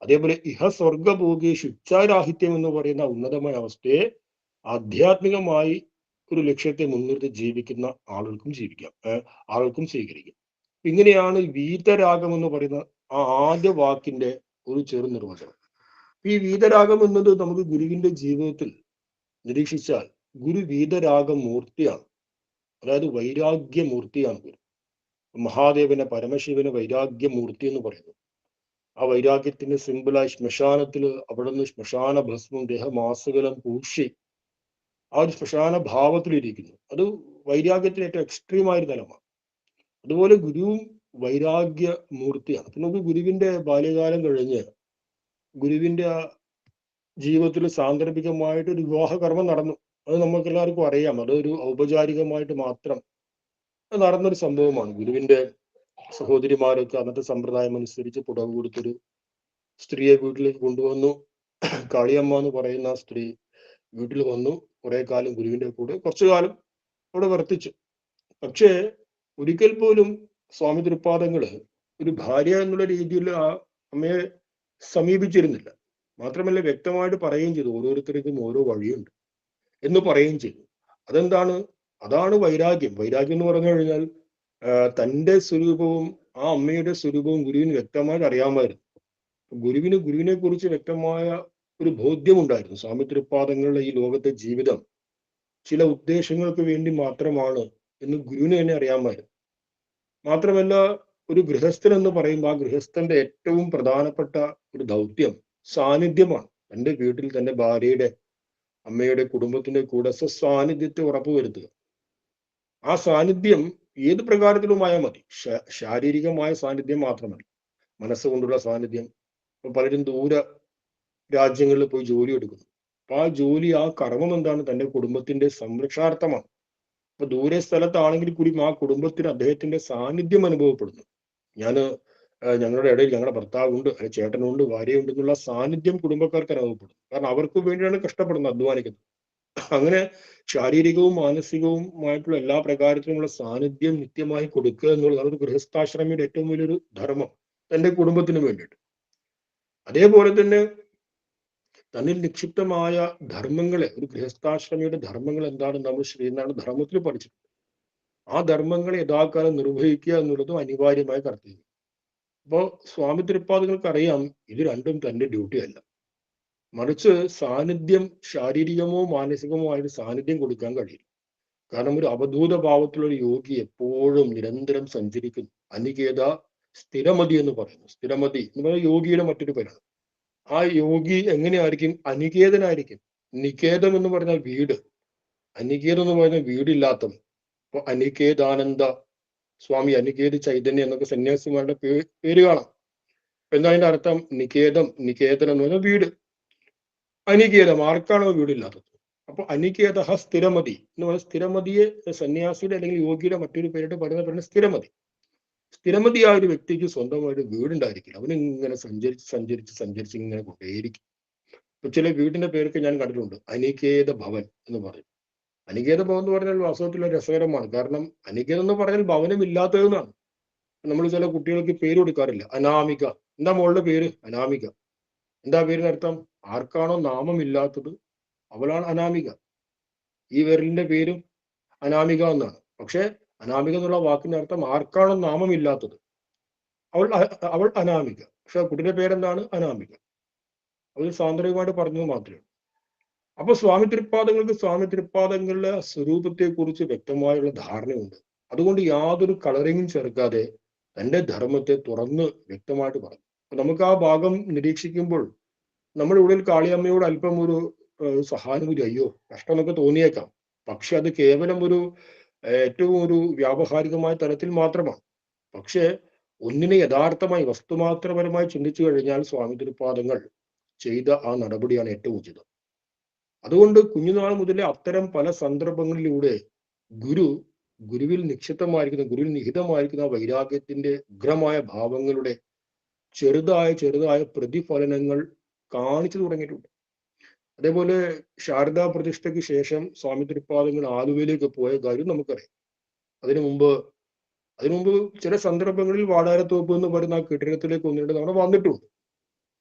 A: അതേപോലെ ഇഹസ്വർഗഭോഗേഷു ഇച്ഛാരാഹിത്യം എന്ന് പറയുന്ന ഉന്നതമായ അവസ്ഥയെ ആധ്യാത്മികമായി ഒരു ലക്ഷ്യത്തെ മുൻനിർത്തി ജീവിക്കുന്ന ആളുകൾക്കും സ്വീകരിക്കാം. ഇങ്ങനെയാണ് വീതരാഗം എന്ന് പറയുന്ന ആ ആദ്യ വാക്കിന്റെ ഒരു ചെറു നിർവചനം. ഈ വീതരാഗം എന്നത് നമുക്ക് ഗുരുവിന്റെ ജീവിതത്തിൽ നിരീക്ഷിച്ചാൽ ഗുരു വീതരാഗം മൂർത്തിയാണ്, അതായത് വൈരാഗ്യമൂർത്തിയാണ് ഗുരു. മഹാദേവനെ, പരമശിവനെ വൈരാഗ്യമൂർത്തി എന്ന് പറയുന്നു. ആ വൈരാഗ്യത്തിന്റെ സിമ്പിളായി ശ്മശാനത്തിൽ അവിടെ നിന്ന് ശ്മശാന ഭസ്മം ദേഹമാസകലം പൂശി ആ ഒരു ശ്മശാന ഭാവത്തിലിരിക്കുന്നു. അത് വൈരാഗ്യത്തിന് ഏറ്റവും എക്സ്ട്രീമായ ഒരു തലമാണ്. അതുപോലെ ഗുരുവും വൈരാഗ്യ മൂർത്തിയാണ്. അപ്പൊ നമുക്ക് ഗുരുവിന്റെ ബാല്യകാലം കഴിഞ്ഞ് ഗുരുവിന്റെ ജീവിതത്തിൽ സാന്ദർഭികമായിട്ട് ഒരു വിവാഹകർമ്മം നടന്നു. അത് നമുക്ക് എല്ലാവർക്കും അറിയാം. അതൊരു ഔപചാരികമായിട്ട് മാത്രം നടന്നൊരു സംഭവമാണ്. ഗുരുവിന്റെ സഹോദരിമാരൊക്കെ അന്നത്തെ സമ്പ്രദായം അനുസരിച്ച് പുടവ് കൊടുത്തൊരു സ്ത്രീയെ വീട്ടിലേക്ക് കൊണ്ടുവന്നു. കാളിയമ്മ എന്ന് പറയുന്ന സ്ത്രീ വീട്ടിൽ വന്നു. കുറെ കാലം ഗുരുവിന്റെ കൂടെ കുറച്ചു കാലം അവിടെ വർത്തിച്ചു. പക്ഷേ ഒരിക്കൽ പോലും സ്വാമി തൃപ്പാദങ്ങള് ഒരു ഭാര്യ എന്നുള്ള രീതിയിൽ ആ അമ്മയെ സമീപിച്ചിരുന്നില്ല. മാത്രമല്ല വ്യക്തമായിട്ട് പറയുകയും ചെയ്തു, ഓരോരുത്തർക്കും ഓരോ വഴിയുണ്ട് എന്ന് പറയുകയും ചെയ്തു. അതാണ് വൈരാഗ്യം. വൈരാഗ്യം എന്ന് പറഞ്ഞു കഴിഞ്ഞാൽ തൻ്റെ സ്വരൂപവും ആ അമ്മയുടെ സ്വരൂപവും ഗുരുവിന് വ്യക്തമായിട്ട് അറിയാമായിരുന്നു. ഗുരുവിനെ കുറിച്ച് വ്യക്തമായ ഒരു ബോധ്യമുണ്ടായിരുന്നു. സ്വാമി തൃപ്പാദങ്ങളുടെ ഈ ലോകത്തെ ജീവിതം ചില ഉദ്ദേശങ്ങൾക്ക് വേണ്ടി മാത്രമാണ് എന്ന് ഗുരുവിന് തന്നെ അറിയാമായിരുന്നു. മാത്രമല്ല ഒരു ഗൃഹസ്ഥൻ എന്ന് പറയുമ്പോൾ ആ ഗൃഹസ്ഥന്റെ ഏറ്റവും പ്രധാനപ്പെട്ട ഒരു ദൗത്യം സാന്നിധ്യമാണ്. തൻ്റെ വീട്ടിൽ തൻ്റെ ഭാര്യയുടെ, അമ്മയുടെ, കുടുംബത്തിന്റെ കൂടെ സാന്നിധ്യത്തെ ഉറപ്പുവരുത്തുക. ആ സാന്നിധ്യം ഏത് പ്രകാരത്തിലുമായാൽ മതി. ശാരീരികമായ സാന്നിധ്യം മാത്രമല്ല, മനസ്സുകൊണ്ടുള്ള സാന്നിധ്യം. ഇപ്പൊ പലരും ദൂര രാജ്യങ്ങളിൽ പോയി ജോലി എടുക്കുന്നു. അപ്പൊ ആ ജോലി, ആ കർമ്മം എന്താണ്? തന്റെ കുടുംബത്തിന്റെ സംരക്ഷണാർത്ഥമാണ്. അപ്പൊ ദൂരെ സ്ഥലത്താണെങ്കിൽ കൂടി ആ കുടുംബത്തിന് അദ്ദേഹത്തിന്റെ സാന്നിധ്യം അനുഭവപ്പെടുന്നു. ഞങ്ങളുടെ ഇടയിൽ ഞങ്ങളുടെ ഭർത്താവുണ്ട്, അല്ലെങ്കിൽ ചേട്ടനുണ്ട്, ഭാര്യയുണ്ട് എന്നുള്ള സാന്നിധ്യം കുടുംബക്കാർക്ക് അനുഭവപ്പെടും. കാരണം അവർക്ക് വേണ്ടിയാണ് കഷ്ടപ്പെടുന്നത്, അധ്വാനിക്കുന്നത്. അങ്ങനെ ശാരീരികവും മാനസികവുമായിട്ടുള്ള എല്ലാ പ്രകാരത്തിലുമുള്ള സാന്നിധ്യം നിത്യമായി കൊടുക്കുക എന്നുള്ളതാണ് ഒരു ഗൃഹസ്ഥാശ്രമിയുടെ ഏറ്റവും വലിയൊരു ധർമ്മം, തന്റെ കുടുംബത്തിന് വേണ്ടിയിട്ട്. അതേപോലെ തന്നെ തന്നിൽ നിക്ഷിപ്തമായ ധർമ്മങ്ങളെ, ഒരു ഗൃഹസ്ഥാശ്രമിയുടെ ധർമ്മങ്ങൾ എന്താണെന്ന് നമ്മൾ ശ്രീനാരായണ ധർമ്മത്തിൽ പഠിച്ചിട്ടുണ്ട്. ആ ധർമ്മങ്ങളെ യഥാകാലം നിർവഹിക്കുക എന്നുള്ളതും അനിവാര്യമായ കർത്തവ്യം. അപ്പോൾ സ്വാമി തൃപ്പാദങ്ങൾക്ക് അറിയാം ഇത് രണ്ടും തന്റെ ഡ്യൂട്ടി അല്ല, മറിച്ച് സാന്നിധ്യം, ശാരീരികമോ മാനസികമോ ആയിട്ട് സാന്നിധ്യം കൊടുക്കാൻ കഴിയില്ല. കാരണം ഒരു അവധൂത ഭാവത്തിലുള്ള ഒരു യോഗി എപ്പോഴും നിരന്തരം സഞ്ചരിക്കുന്നു. അനികേത സ്ഥിരമതി എന്ന് പറയുന്നു. സ്ഥിരമതി എന്ന് പറയുന്ന യോഗിയുടെ മറ്റൊരു പേരാണ്. ആ യോഗി എങ്ങനെയായിരിക്കും? അനികേതനായിരിക്കും. നികേതം എന്ന് പറഞ്ഞാൽ വീട്, അനികേതം എന്ന് പറഞ്ഞാൽ വീടില്ലാത്തവൻ. അപ്പൊ അനികേതാനന്ദ സ്വാമി, അനികേത് ചൈതന്യ എന്നൊക്കെ സന്യാസിമാരുടെ പേര് കാണാം. എന്താ അതിന്റെ അർത്ഥം? നികേതം, നികേതൻ എന്ന് പറഞ്ഞാൽ വീട്. അനികേതം, ആർക്കാണോ വീടില്ലാത്തത്. അപ്പൊ അനികേത സ്ഥിരമതി എന്ന് പറഞ്ഞാൽ സ്ഥിരമതിയെ സന്യാസിയുടെ അല്ലെങ്കിൽ യോഗിയുടെ മറ്റൊരു പേരിട്ട് പറയുന്ന സ്ഥിരമതി. സ്ഥിരമതിയായ ഒരു വ്യക്തിക്ക് സ്വന്തമായിട്ട് വീടുണ്ടായിരിക്കില്ല. അവന് ഇങ്ങനെ സഞ്ചരിച്ച് ഇങ്ങനെ കൊണ്ടേയിരിക്കും. ഇപ്പൊ ചില വീടിന്റെ പേരൊക്കെ ഞാൻ കണ്ടിട്ടുണ്ട്, അനികേത ഭവൻ എന്ന് പറയും. അനികേത ഭവൻ എന്ന് പറഞ്ഞാൽ വാസ്തവത്തിൽ രസകരമാണ്. കാരണം അനികേതം എന്ന് പറഞ്ഞാൽ ഭവനമില്ലാത്തതെന്നാണ്. നമ്മൾ ചില കുട്ടികൾക്ക് പേര് കൊടുക്കാറില്ല. അനാമിക, എന്താ മോളുടെ പേര്? അനാമിക. എന്താ പേരിനർത്ഥം? ആർക്കാണോ നാമമില്ലാത്തത് അവളാണ് അനാമിക. ഈ വിരലിന്റെ പേരും അനാമിക എന്നാണ്. പക്ഷെ അനാമിക എന്നുള്ള വാക്കിന്റെ അർത്ഥം ആർക്കാണോ നാമമില്ലാത്തത് അവൾ അനാമിക. പക്ഷെ കുട്ടിയുടെ പേരെന്താണ്? അനാമിക. അവർ സാന്ദർഭികമായിട്ട് പറഞ്ഞത് മാത്രമേ. അപ്പൊ സ്വാമി തൃപ്പാദങ്ങളുടെ സ്വരൂപത്തെ കുറിച്ച് വ്യക്തമായുള്ള ധാരണയുണ്ട്. അതുകൊണ്ട് യാതൊരു കളറിങ്ങും ചേർക്കാതെ തന്റെ ധർമ്മത്തെ തുറന്ന് വ്യക്തമായിട്ട് പറഞ്ഞു. നമുക്ക് ആ ഭാഗം നിരീക്ഷിക്കുമ്പോൾ നമ്മുടെ ഉള്ളിൽ കാളിയമ്മയോട് അല്പം ഒരു സഹാനുഭൂതി, അയ്യോ കഷ്ടം എന്നൊക്കെ തോന്നിയേക്കാം. പക്ഷെ അത് കേവലം ഒരു ഏറ്റവും ഒരു വ്യാവഹാരികമായ തലത്തിൽ മാത്രമാണ്. പക്ഷെ ഒന്നിനെ യഥാർത്ഥമായി വസ്തുമാത്രപരമായി ചിന്തിച്ചു കഴിഞ്ഞാൽ സ്വാമി തിരുപ്പാദങ്ങൾ ചെയ്ത ആ നടപടിയാണ് ഏറ്റവും ഉചിതം. അതുകൊണ്ട് കുഞ്ഞുനാൾ മുതലേ അത്തരം പല സന്ദർഭങ്ങളിലൂടെ ഗുരുവിൽ നിഹിതമായിരിക്കുന്ന വൈരാഗ്യത്തിന്റെ ഉഗ്രമായ ഭാവങ്ങളുടെ ചെറുതായ പ്രതിഫലനങ്ങൾ കാണിച്ചു തുടങ്ങിയിട്ടുണ്ട്. അതേപോലെ ശാരദാ പ്രതിഷ്ഠയ്ക്ക് ശേഷം സ്വാമി തിരുപ്പാദങ്ങൾ ആലുവയിലേക്ക് പോയ കാര്യം നമുക്കറിയാം. അതിനു മുമ്പ് ചില സന്ദർഭങ്ങളിൽ വാടാരത്തോപ്പ് എന്ന് പറയുന്ന ആ കെട്ടിടത്തിലേക്ക് ഒന്നിട്ട് തവണ വന്നിട്ടുണ്ട്.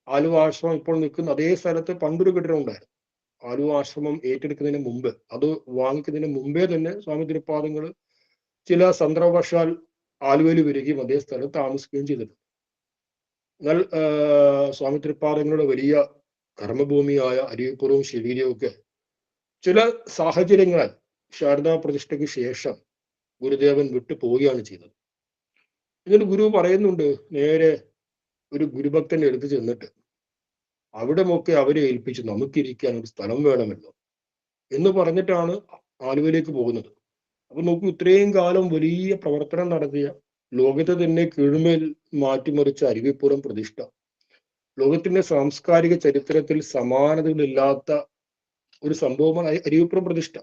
A: ആലുവ ആശ്രമം ഇപ്പോൾ നിൽക്കുന്ന അതേ സ്ഥലത്ത് പണ്ടൊരു കെട്ടിടം ഉണ്ടായിരുന്നു. ആലുവ ആശ്രമം ഏറ്റെടുക്കുന്നതിന് മുമ്പ്, അത് വാങ്ങിക്കുന്നതിന് മുമ്പേ തന്നെ സ്വാമി തിരുപ്പാദങ്ങൾ ചില സന്ദർഭവശാൽ ആലുവയിൽ വരികയും അതേ സ്ഥലത്ത് താമസിക്കുകയും ചെയ്തിട്ടുണ്ട്. എന്നാൽ സ്വാമി തിരുപ്പാദങ്ങളുടെ വലിയ കർമ്മഭൂമിയായ അരിയപ്പുറവും ശിവഗിരിയും ഒക്കെ ചില സാഹചര്യങ്ങളാൽ ശാരദാ പ്രതിഷ്ഠയ്ക്ക് ശേഷം ഗുരുദേവൻ വിട്ടു പോവുകയാണ് ചെയ്തത്. എന്നിട്ട് ഗുരു പറയുന്നുണ്ട്, നേരെ ഒരു ഗുരുഭക്തന്റെ അടുത്ത് ചെന്നിട്ട് അവിടമൊക്കെ അവരെ ഏൽപ്പിച്ച് നമുക്കിരിക്കാൻ ഒരു സ്ഥലം വേണമല്ലോ എന്ന് പറഞ്ഞിട്ടാണ് ആലുവയിലേക്ക് പോകുന്നത്. അപ്പൊ നോക്കൂ, ഇത്രയും കാലം വലിയ പ്രവർത്തനം നടത്തിയ, ലോകത്തെ തന്നെ കീഴ്മേൽ മാറ്റിമറിച്ച അരുവിപ്പുറം പ്രതിഷ്ഠ ലോകത്തിന്റെ സാംസ്കാരിക ചരിത്രത്തിൽ സമാനതകളില്ലാത്ത ഒരു സംഭവമാണ് അരുവിപ്പുറം പ്രതിഷ്ഠ.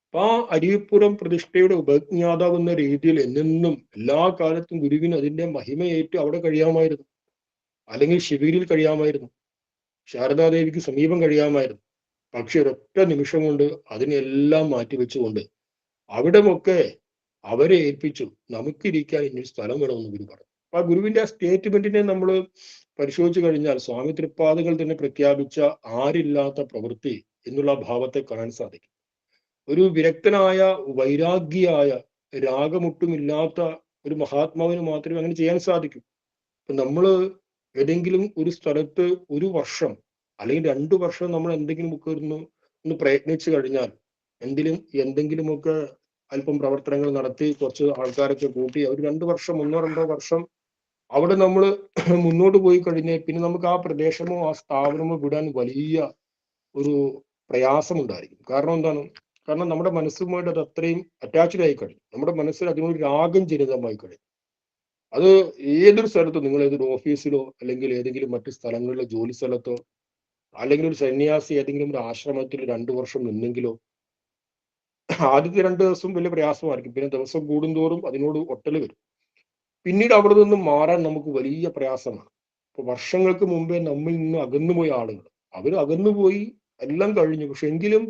A: അപ്പൊ ആ അരുവിപ്പുറം പ്രതിഷ്ഠയുടെ ഉപജ്ഞാതാവ് എന്ന രീതിയിൽ എന്നെന്നും എല്ലാ കാലത്തും ഗുരുവിന് അതിന്റെ മഹിമയേറ്റ് അവിടെ കഴിയാമായിരുന്നു. അല്ലെങ്കിൽ ശിവഗിരിയിൽ കഴിയാമായിരുന്നു, ശാരദാദേവിക്ക് സമീപം കഴിയാമായിരുന്നു. പക്ഷെ ഒരൊറ്റ നിമിഷം കൊണ്ട് അതിനെല്ലാം മാറ്റിവെച്ചുകൊണ്ട് അവിടമൊക്കെ അവരെ ഏൽപ്പിച്ചു, നമുക്കിരിക്കാൻ ഇനി സ്ഥലം വേണമെന്ന് ഗുരു പറഞ്ഞു. അപ്പൊ ആ ഗുരുവിന്റെ ആ സ്റ്റേറ്റ്മെന്റിനെ നമ്മൾ പരിശോധിച്ചു കഴിഞ്ഞാൽ സ്വാമി തൃപ്പാദങ്ങൾ തന്നെ പ്രഖ്യാപിച്ച ആരില്ലാത്ത പ്രവൃത്തി എന്നുള്ള ഭാവത്തെ കാണാൻ സാധിക്കും. ഒരു വിരക്തനായ, വൈരാഗ്യായ, രാഗമൊട്ടുമില്ലാത്ത ഒരു മഹാത്മാവിന് മാത്രമേ അങ്ങനെ ചെയ്യാൻ സാധിക്കൂ. ഇപ്പൊ നമ്മള് ഏതെങ്കിലും ഒരു സ്ഥലത്ത് ഒരു വർഷം അല്ലെങ്കിൽ 2 വർഷം നമ്മൾ എന്തെങ്കിലുമൊക്കെ ഒന്ന് പ്രയത്നിച്ചു കഴിഞ്ഞാൽ, എന്തെങ്കിലുമൊക്കെ അല്പം പ്രവർത്തനങ്ങൾ നടത്തി കുറച്ച് ആൾക്കാരൊക്കെ കൂട്ടി ഒരു 2 വർഷം 1-2 വർഷം അവിടെ നമ്മൾ മുന്നോട്ട് പോയി കഴിഞ്ഞാൽ പിന്നെ നമുക്ക് ആ പ്രദേശമോ ആ സ്ഥാപനമോ വിടാൻ വലിയ ഒരു പ്രയാസമുണ്ടായിരിക്കും. കാരണം എന്താണ്? കാരണം നമ്മുടെ മനസ്സുമായിട്ട് അത് അത്രയും അറ്റാച്ച്ഡ് ആയി കഴിഞ്ഞു. നമ്മുടെ മനസ്സിൽ അതിനോട് രാഗം ജനിതമായി കഴിഞ്ഞു. അത് ഏതൊരു സ്ഥലത്തും, നിങ്ങൾ ഏതൊരു ഓഫീസിലോ അല്ലെങ്കിൽ ഏതെങ്കിലും മറ്റു സ്ഥലങ്ങളിലോ, ജോലി സ്ഥലത്തോ, അല്ലെങ്കിൽ ഒരു സന്യാസി ഏതെങ്കിലും ഒരു ആശ്രമത്തിൽ 2 വർഷം നിന്നെങ്കിലോ, ആദ്യത്തെ 2 ദിവസം വലിയ പ്രയാസമായിരിക്കും. പിന്നെ ദിവസം കൂടുന്തോറും അതിനോട് ഒട്ടല് വരും. പിന്നീട് അവിടെ നിന്നും മാറാൻ നമുക്ക് വലിയ പ്രയാസമാണ്. ഇപ്പൊ വർഷങ്ങൾക്ക് മുമ്പേ നമ്മിൽ നിന്ന് അകന്നുപോയ ആളുകൾ, അവർ അകന്നുപോയി, എല്ലാം കഴിഞ്ഞു. പക്ഷെ എങ്കിലും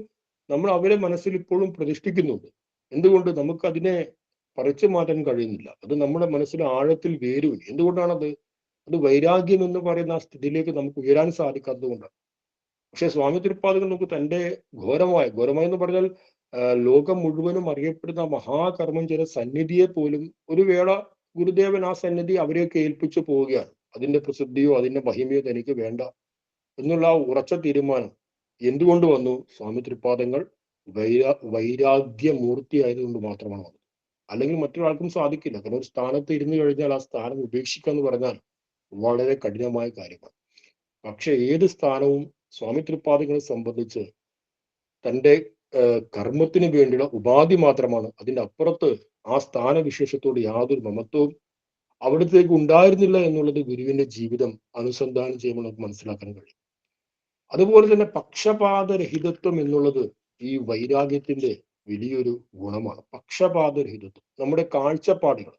A: നമ്മൾ അവരെ മനസ്സിൽ ഇപ്പോഴും പ്രതിഷ്ഠിക്കുന്നുണ്ട്. എന്തുകൊണ്ട്? നമുക്ക് അതിനെ പറിച്ചു മാറ്റാൻ കഴിയുന്നില്ല. അത് നമ്മുടെ മനസ്സിൽ ആഴത്തിൽ വേരുവില്ല. എന്തുകൊണ്ടാണത്? അത് വൈരാഗ്യം എന്ന് പറയുന്ന ആ സ്ഥിതിയിലേക്ക് നമുക്ക് ഉയരാൻ സാധിക്കാത്തത് കൊണ്ടാണ്. പക്ഷെ സ്വാമി തിരുപ്പാദകൾ നമുക്ക് തന്റെ ഘോരമായി എന്ന് പറഞ്ഞാൽ ലോകം മുഴുവനും അറിയപ്പെടുന്ന മഹാകർമ്മം ചെയ്ത സന്നിധിയെ പോലും ഒരു വേള ഗുരുദേവൻ ആ സന്നിധി അവരെയൊക്കെ ഏൽപ്പിച്ചു പോവുകയാണ്. അതിന്റെ പ്രസിദ്ധിയോ അതിന്റെ മഹിമയോ തനിക്ക് വേണ്ട എന്നുള്ള ആ ഉറച്ച തീരുമാനം എന്തുകൊണ്ട് വന്നു? സ്വാമി തൃപ്പാദങ്ങൾ വൈരാഗ്യമൂർത്തി ആയതുകൊണ്ട് മാത്രമാണ് വന്നത്. അല്ലെങ്കിൽ മറ്റൊരാൾക്കും സാധിക്കില്ല. കാരണം ഒരു സ്ഥാനത്ത് ഇരുന്നു കഴിഞ്ഞാൽ ആ സ്ഥാനം ഉപേക്ഷിക്കുക എന്ന് പറഞ്ഞാൽ വളരെ കഠിനമായ കാര്യമാണ്. പക്ഷെ ഏത് സ്ഥാനവും സ്വാമി തൃപ്പാദങ്ങളെ സംബന്ധിച്ച് തൻ്റെ കർമ്മത്തിന് വേണ്ടിയുള്ള ഉപാധി മാത്രമാണ്. അതിൻ്റെ അപ്പുറത്ത് ആ സ്ഥാനവിശേഷത്തോട് യാതൊരു മമത്വവും അവിടത്തേക്ക് ഉണ്ടായിരുന്നില്ല എന്നുള്ളത് ഗുരുവിന്റെ ജീവിതം അനുസന്ധാനം ചെയ്യുമ്പോൾ നമുക്ക് മനസ്സിലാക്കാൻ കഴിയും. അതുപോലെ തന്നെ പക്ഷപാതരഹിതത്വം എന്നുള്ളത് ഈ വൈരാഗ്യത്തിന്റെ വലിയൊരു ഗുണമാണ്. പക്ഷപാതരഹിതത്വം, നമ്മുടെ കാഴ്ചപ്പാടുകൾ,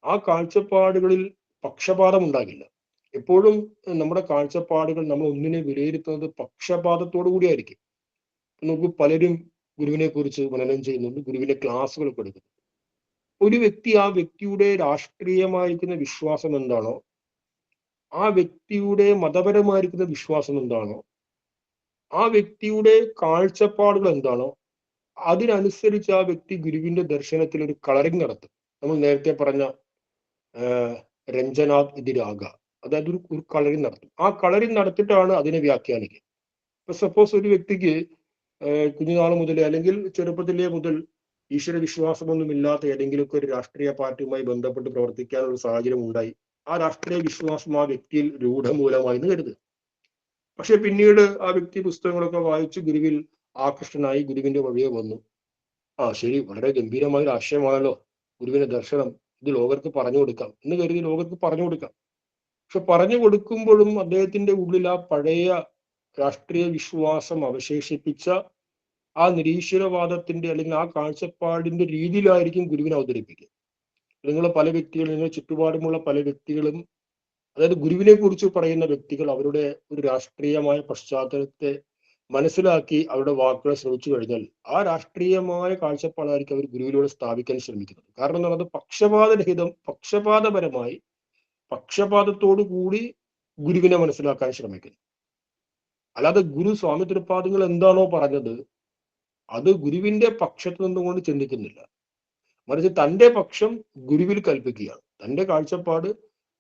A: ആ കാഴ്ചപ്പാടുകളിൽ പക്ഷപാതം ഉണ്ടാകില്ല. എപ്പോഴും നമ്മുടെ കാഴ്ചപ്പാടുകൾ നമ്മൾ ഒന്നിനെ വിലയിരുത്തുന്നത് പക്ഷപാതത്തോടു കൂടിയായിരിക്കും. നമുക്ക് പലരും ഗുരുവിനെ കുറിച്ച് മനനം ചെയ്യുന്നുണ്ട്, ഗുരുവിന്റെ ക്ലാസ്സുകളൊക്കെ എടുക്കുന്നു. ഒരു വ്യക്തി ആ വ്യക്തിയുടെ രാഷ്ട്രീയമായിരിക്കുന്ന വിശ്വാസം എന്താണോ, ആ വ്യക്തിയുടെ മതപരമായിരിക്കുന്ന വിശ്വാസം എന്താണോ, ആ വ്യക്തിയുടെ കാഴ്ചപ്പാടുകൾ എന്താണോ, അതിനനുസരിച്ച് ആ വ്യക്തി ഗുരുവിന്റെ ദർശനത്തിൽ ഒരു കളറിങ് നടത്തും. നമ്മൾ നേരത്തെ പറഞ്ഞ രഞ്ജനാത് ഇതിരാഗ, അതായത് ഒരു കളറിങ് നടത്തും. ആ കളറിങ് നടത്തിയിട്ടാണ് അതിനെ വ്യാഖ്യാനിക്കുക. ഇപ്പൊ സപ്പോസ് ഒരു വ്യക്തിക്ക് കുഞ്ഞുനാൾ മുതലേ അല്ലെങ്കിൽ ചെറുപ്പത്തിലേ മുതൽ ഈശ്വര വിശ്വാസമൊന്നുമില്ലാത്ത ഏതെങ്കിലുമൊക്കെ ഒരു രാഷ്ട്രീയ പാർട്ടിയുമായി ബന്ധപ്പെട്ട് പ്രവർത്തിക്കാനുള്ള സാഹചര്യം ഉണ്ടായി. ആ രാഷ്ട്രീയ വിശ്വാസം ആ വ്യക്തിയിൽ രൂഢമൂലമായി എന്ന് കരുതുക. പക്ഷെ പിന്നീട് ആ വ്യക്തി പുസ്തകങ്ങളൊക്കെ വായിച്ച് ഗുരുവിൽ ആകൃഷ്ടനായി, ഗുരുവിന്റെ വഴിയെ വന്നു. ആ ശരി, വളരെ ഗംഭീരമായ ഒരു ആശയമാണല്ലോ ഗുരുവിന്റെ ദർശനം, ഇത് ലോകർക്ക് പറഞ്ഞു കൊടുക്കാം എന്ന് കരുതി ലോകർക്ക് പറഞ്ഞു കൊടുക്കാം. പക്ഷെ പറഞ്ഞു കൊടുക്കുമ്പോഴും അദ്ദേഹത്തിന്റെ ഉള്ളിൽ ആ പഴയ രാഷ്ട്രീയ വിശ്വാസം അവശേഷിപ്പിച്ച ആ നിരീശ്വരവാദത്തിന്റെ അല്ലെങ്കിൽ ആ കാഴ്ചപ്പാടിന്റെ രീതിയിലായിരിക്കും ഗുരുവിനെ അവതരിപ്പിക്കുക. നിങ്ങൾ പല വ്യക്തികളും, നിങ്ങൾ ചുറ്റുപാടുമുള്ള പല വ്യക്തികളും, അതായത് ഗുരുവിനെ കുറിച്ച് പറയുന്ന വ്യക്തികൾ അവരുടെ ഒരു രാഷ്ട്രീയമായ പശ്ചാത്തലത്തെ മനസ്സിലാക്കി അവരുടെ വാക്കുകളെ ശ്രമിച്ചു കഴിഞ്ഞാൽ ആ രാഷ്ട്രീയമായ കാഴ്ചപ്പാടായിരിക്കും അവർ ഗുരുവിലൂടെ സ്ഥാപിക്കാൻ ശ്രമിക്കുന്നത്. കാരണം എന്താണ്, അത് പക്ഷപാതരഹിതം, പക്ഷപാതപരമായി, പക്ഷപാതത്തോടു കൂടി ഗുരുവിനെ മനസ്സിലാക്കാൻ ശ്രമിക്കുന്നു. അല്ലാതെ ഗുരു സ്വാമി തൃപ്പാദങ്ങൾ എന്താണോ പറഞ്ഞത് അത് ഗുരുവിന്റെ പക്ഷത്ത് നിന്നുകൊണ്ട് ചിന്തിക്കുന്നില്ല, മറിച്ച് തന്റെ പക്ഷം ഗുരുവിൽ കൽപ്പിക്കുകയാണ്, തന്റെ കാഴ്ചപ്പാട്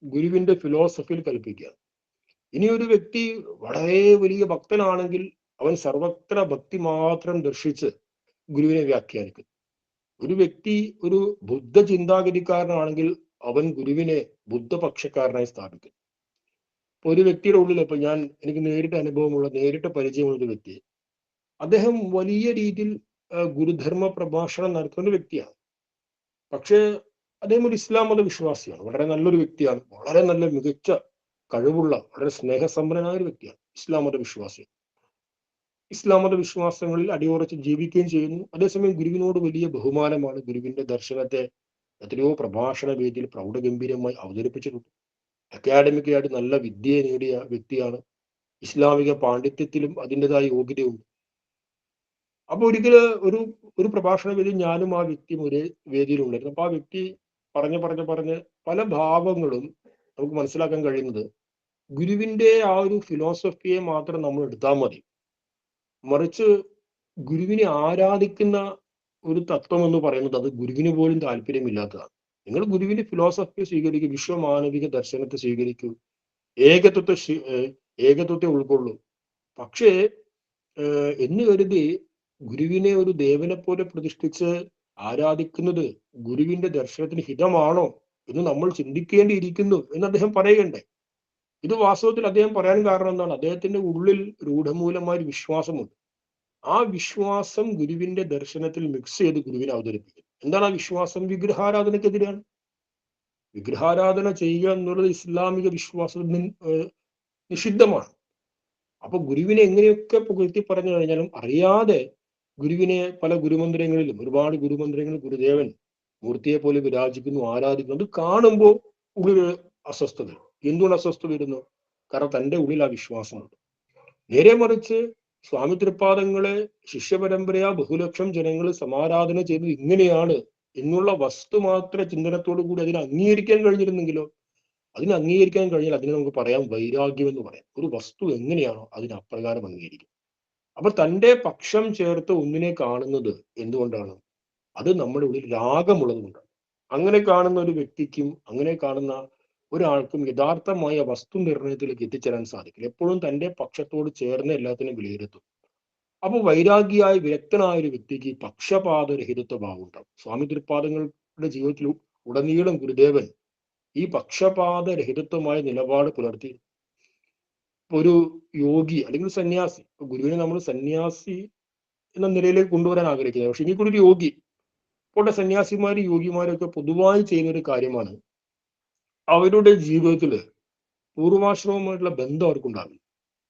A: ഗുരുവിന്റെ ഫിലോസഫിയിൽ കൽപ്പിക്കുകയാണ്. ഇനി ഒരു വ്യക്തി വളരെ വലിയ ഭക്തനാണെങ്കിൽ അവൻ സർവത്ര ഭക്തി മാത്രം ദർശിച്ച് ഗുരുവിനെ വ്യാഖ്യാനിക്കും. ഒരു വ്യക്തി ഒരു ബുദ്ധ ചിന്താഗതിക്കാരനാണെങ്കിൽ അവൻ ഗുരുവിനെ ബുദ്ധപക്ഷക്കാരനായി സ്ഥാപിക്കും. ഇപ്പൊ ഒരു വ്യക്തിയുടെ ഉള്ളിൽ, ഇപ്പൊ എനിക്ക് നേരിട്ട് അനുഭവമുള്ള, നേരിട്ട് പരിചയമുള്ള ഒരു വ്യക്തി, അദ്ദേഹം വലിയ രീതിയിൽ ഗുരുധർമ്മ പ്രഭാഷണം നടത്തുന്ന വ്യക്തിയാണ്. പക്ഷേ അദ്ദേഹം ഒരു ഇസ്ലാം മത വിശ്വാസിയാണ്, വളരെ നല്ലൊരു വ്യക്തിയാണ്, വളരെ നല്ല മികച്ച കഴിവുള്ള വളരെ സ്നേഹസമ്പന്നനായ ഒരു വ്യക്തിയാണ്, ഇസ്ലാം മത വിശ്വാസി. ഇസ്ലാം മത വിശ്വാസങ്ങളിൽ അടിയുറച്ച് ജീവിക്കുകയും ചെയ്യുന്നു. അതേസമയം ഗുരുവിനോട് വലിയ ബഹുമാനമാണ്. ഗുരുവിന്റെ ദർശനത്തെ എത്രയോ പ്രഭാഷണ വേദിയിൽ പ്രൗഢഗംഭീരമായി അവതരിപ്പിച്ചിട്ടുണ്ട്. അക്കാഡമിക്കായിട്ട് നല്ല വിദ്യ നേടിയ വ്യക്തിയാണ്. ഇസ്ലാമിക പാണ്ഡിത്യത്തിലും അതിൻ്റെതായ യോഗ്യതയുണ്ട്. അപ്പൊ ഒരിക്കല് ഒരു പ്രഭാഷണ വേദി ഞാനും ആ വ്യക്തിയും ഒരേ വേദിയിലുണ്ടായിരുന്നു. അപ്പൊ ആ വ്യക്തി പറഞ്ഞ് പല ഭാവങ്ങളും നമുക്ക് മനസ്സിലാക്കാൻ കഴിയുന്നത്, ഗുരുവിന്റെ ആ ഒരു ഫിലോസഫിയെ മാത്രം നമ്മൾ എടുത്താൽ മതി, മറിച്ച് ഗുരുവിനെ ആരാധിക്കുന്ന ഒരു തത്വം എന്ന് പറയുന്നത് അത് ഗുരുവിന് പോലും താല്പര്യമില്ലാത്തതാണ്. നിങ്ങൾ ഗുരുവിന്റെ ഫിലോസഫി സ്വീകരിക്കൂ, വിശ്വമാനവിക ദർശനത്തെ സ്വീകരിക്കൂ, ഏകത്വത്തെ ഏകത്വത്തെ ഉൾക്കൊള്ളൂ. പക്ഷേ എന്ന് കരുതി ഗുരുവിനെ ഒരു ദേവനെ പോലെ പ്രതിഷ്ഠിച്ച് ആരാധിക്കുന്നത് ഗുരുവിന്റെ ദർശനത്തിന് ഹിതമാണോ എന്ന് നമ്മൾ ചിന്തിക്കേണ്ടിയിരിക്കുന്നു എന്ന് അദ്ദേഹം പറയുകയുണ്ടായി. ഇത് വാസ്തവത്തിൽ അദ്ദേഹം പറയാൻ കാരണം എന്താണ്, അദ്ദേഹത്തിന്റെ ഉള്ളിൽ രൂഢമൂലമായ ഒരു വിശ്വാസമുണ്ട്. ആ വിശ്വാസം ഗുരുവിന്റെ ദർശനത്തിൽ മിക്സ് ചെയ്ത് ഗുരുവിനെ അവതരിപ്പിക്കും. എന്താണ് ആ വിശ്വാസം? വിഗ്രഹാരാധനക്കെതിരാണ്. വിഗ്രഹാരാധന ചെയ്യുക എന്നുള്ളത് ഇസ്ലാമിക വിശ്വാസത്തിൽ നിഷിദ്ധമാണ്. അപ്പൊ ഗുരുവിനെ എങ്ങനെയൊക്കെ പുകഴ്ത്തി പറഞ്ഞു കഴിഞ്ഞാലും അറിയാതെ ഗുരുവിനെ പല ഗുരുമന്ദിരങ്ങളിലും, ഒരുപാട് ഗുരുമന്ദിരങ്ങളിൽ ഗുരുദേവൻ മൂർത്തിയെ പോലെ വിരാജിക്കുന്നു, ആരാധിക്കുന്നു. അത് കാണുമ്പോൾ ഉള്ളിൽ അസ്വസ്ഥത. എന്തുകൊണ്ട് അസ്വസ്ഥത വരുന്നു? കാരണം തൻ്റെ ഉള്ളിൽ ആ വിശ്വാസമുണ്ട്. നേരെ മറിച്ച് സ്വാമി തൃപ്പാദങ്ങളെ ശിഷ്യപരമ്പരയാ ബഹുലക്ഷം ജനങ്ങൾ സമാരാധന ചെയ്തത് ഇങ്ങനെയാണ് എന്നുള്ള വസ്തുമാത്ര ചിന്തനത്തോടു കൂടി അതിനെ അംഗീകരിക്കാൻ കഴിഞ്ഞിരുന്നെങ്കിലോ, അതിനെ അംഗീകരിക്കാൻ കഴിഞ്ഞാൽ അതിനെ നമുക്ക് പറയാം വൈരാഗ്യം എന്ന് പറയാം. ഒരു വസ്തു എങ്ങനെയാണോ അതിന് അപ്രകാരം അംഗീകരിക്കും. അപ്പൊ തൻ്റെ പക്ഷം ചേർത്ത് ഒന്നിനെ കാണുന്നത് എന്തുകൊണ്ടാണ്? അത് നമ്മുടെ ഉള്ളിൽ രാഗമുള്ളത് കൊണ്ടാണ്. അങ്ങനെ കാണുന്ന ഒരു വ്യക്തിക്കും, അങ്ങനെ കാണുന്ന ഒരാൾക്കും യഥാർത്ഥമായ വസ്തു നിർണയത്തിലേക്ക് എത്തിച്ചേരാൻ സാധിക്കില്ല. എപ്പോഴും തൻ്റെ പക്ഷത്തോട് ചേർന്ന് എല്ലാത്തിനും വിലയിരുത്തും. അപ്പൊ വൈരാഗിയായ വിരക്തനായ ഒരു വ്യക്തിക്ക് പക്ഷപാതരഹിതത്വ ഭാവം ഉണ്ടാവും. സ്വാമി തൃപ്പാദങ്ങളുടെ ജീവിതത്തിൽ ഉടനീളം ഗുരുദേവൻ ഈ പക്ഷപാതരഹിതത്വമായ നിലപാട് പുലർത്തി. ഒരു യോഗി അല്ലെങ്കിൽ സന്യാസി, ഗുരുവിനെ നമ്മൾ സന്യാസി എന്ന നിലയിലേക്ക് കൊണ്ടുവരാൻ ആഗ്രഹിക്കുന്നത്. പക്ഷെ ഇനി കൂടി ഒരു യോഗി, ഇപ്പോൾ സന്യാസിമാരും യോഗിമാരൊക്കെ പൊതുവായി ചെയ്യുന്ന ഒരു കാര്യമാണ്, അവരുടെ ജീവിതത്തിൽ പൂർവാശ്രമവുമായിട്ടുള്ള ബന്ധം അവർക്കുണ്ടാവില്ല.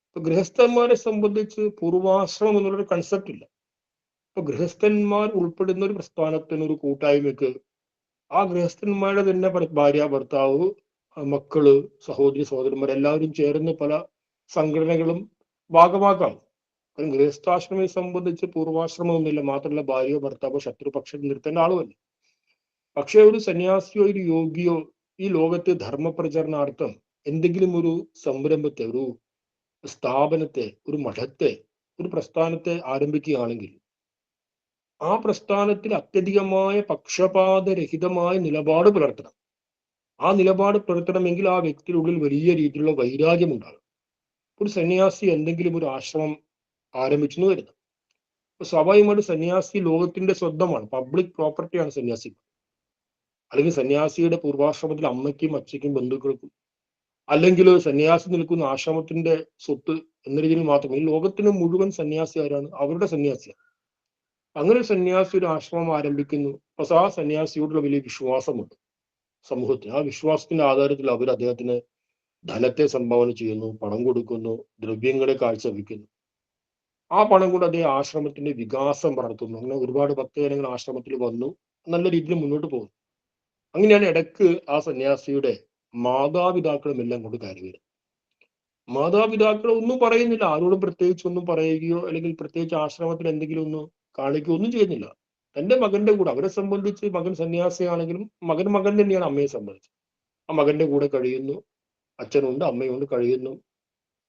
A: ഇപ്പൊ ഗൃഹസ്ഥന്മാരെ സംബന്ധിച്ച് പൂർവാശ്രമം എന്നുള്ളൊരു കൺസെപ്റ്റ് ഇല്ല. ഇപ്പൊ ഗൃഹസ്ഥന്മാർ ഉൾപ്പെടുന്ന ഒരു പ്രസ്ഥാനത്തിന്, ഒരു കൂട്ടായ്മയ്ക്ക്, ആ ഗൃഹസ്ഥന്മാരുടെ തന്നെ ഭാര്യ, ഭർത്താവ്, മക്കള്, സഹോദരി സഹോദരന്മാർ എല്ലാവരും ചേർന്ന് പല സംഘടനകളും ഭാഗമാക്കാം. കാരണം ഗൃഹസ്ഥാശ്രമത്തെ സംബന്ധിച്ച് പൂർവാശ്രമം ഒന്നുമില്ല. മാത്രമല്ല ഭാര്യയോ ഭർത്താവോ ശത്രുപക്ഷം നിർത്തേണ്ട ആളുമല്ല. പക്ഷെ ഒരു സന്യാസിയോ ഒരു യോഗിയോ ഈ ലോകത്തെ ധർമ്മപ്രചരണാർത്ഥം എന്തെങ്കിലും ഒരു സംരംഭത്തെ, ഒരു സ്ഥാപനത്തെ, ഒരു മഠത്തെ, ഒരു പ്രസ്ഥാനത്തെ ആരംഭിക്കുകയാണെങ്കിൽ ആ പ്രസ്ഥാനത്തിൽ അത്യധികമായ പക്ഷപാതരഹിതമായ നിലപാട് പുലർത്തണം. ആ നിലപാട് പുലർത്തണമെങ്കിൽ ആ വ്യക്തിയുടെ ഉള്ളിൽ വലിയ രീതിയിലുള്ള വൈരാഗ്യം ഉണ്ടാകും. ഒരു സന്യാസി എന്തെങ്കിലും ഒരു ആശ്രമം ആരംഭിച്ചെന്ന് വരുന്നത്, സ്വാഭാവികമായിട്ട് സന്യാസി ലോകത്തിന്റെ സ്വന്തമാണ്, പബ്ലിക് പ്രോപ്പർട്ടിയാണ് സന്യാസി. അല്ലെങ്കിൽ സന്യാസിയുടെ പൂർവാശ്രമത്തിൽ അമ്മയ്ക്കും അച്ഛയ്ക്കും ബന്ധുക്കൾക്കും, അല്ലെങ്കിൽ സന്യാസി നിൽക്കുന്ന ആശ്രമത്തിന്റെ സ്വത്ത് എന്ന രീതിയിൽ മാത്രമേ, ഈ ലോകത്തിന് മുഴുവൻ സന്യാസി ആരാണ്? അവരുടെ സന്യാസിയാണ്. അങ്ങനെ ഒരു സന്യാസി ഒരു ആശ്രമം ആരംഭിക്കുന്നു. പക്ഷെ ആ സന്യാസിയോടുള്ള വലിയ വിശ്വാസമുണ്ട് സമൂഹത്തിന്. ആ വിശ്വാസത്തിന്റെ ആധാരത്തിൽ അവർ അദ്ദേഹത്തിന് ധനത്തെ സംഭാവന ചെയ്യുന്നു, പണം കൊടുക്കുന്നു, ദ്രവ്യങ്ങളെ കാഴ്ചവെക്കുന്നു. ആ പണം കൊണ്ട് അദ്ദേഹം ആശ്രമത്തിന്റെ വികാസം വളർത്തുന്നു. അങ്ങനെ ഒരുപാട് ഭക്തജനങ്ങൾ ആശ്രമത്തിൽ വന്നു, നല്ല രീതിയിൽ മുന്നോട്ട് പോകുന്നു. അങ്ങനെയാണ് ഇടയ്ക്ക് ആ സന്യാസിയുടെ മാതാപിതാക്കളും എല്ലാം കൊണ്ട് കയറി വരും. മാതാപിതാക്കൾ ഒന്നും പറയുന്നില്ല, ആരോടും പ്രത്യേകിച്ച് ഒന്നും പറയുകയോ അല്ലെങ്കിൽ പ്രത്യേകിച്ച് ആശ്രമത്തിൽ എന്തെങ്കിലും ഒന്ന് കാണിക്കുകയോ ഒന്നും ചെയ്യുന്നില്ല. തന്റെ മകന്റെ കൂടെ, അവരെ സംബന്ധിച്ച് മകൻ സന്യാസിയാണെങ്കിലും മകൻ തന്നെയാണ് അമ്മയെ സംബന്ധിച്ച്. ആ മകന്റെ കൂടെ കഴിയുന്നു, അച്ഛനുണ്ട് അമ്മയുണ്ട്, കഴിയുന്നു.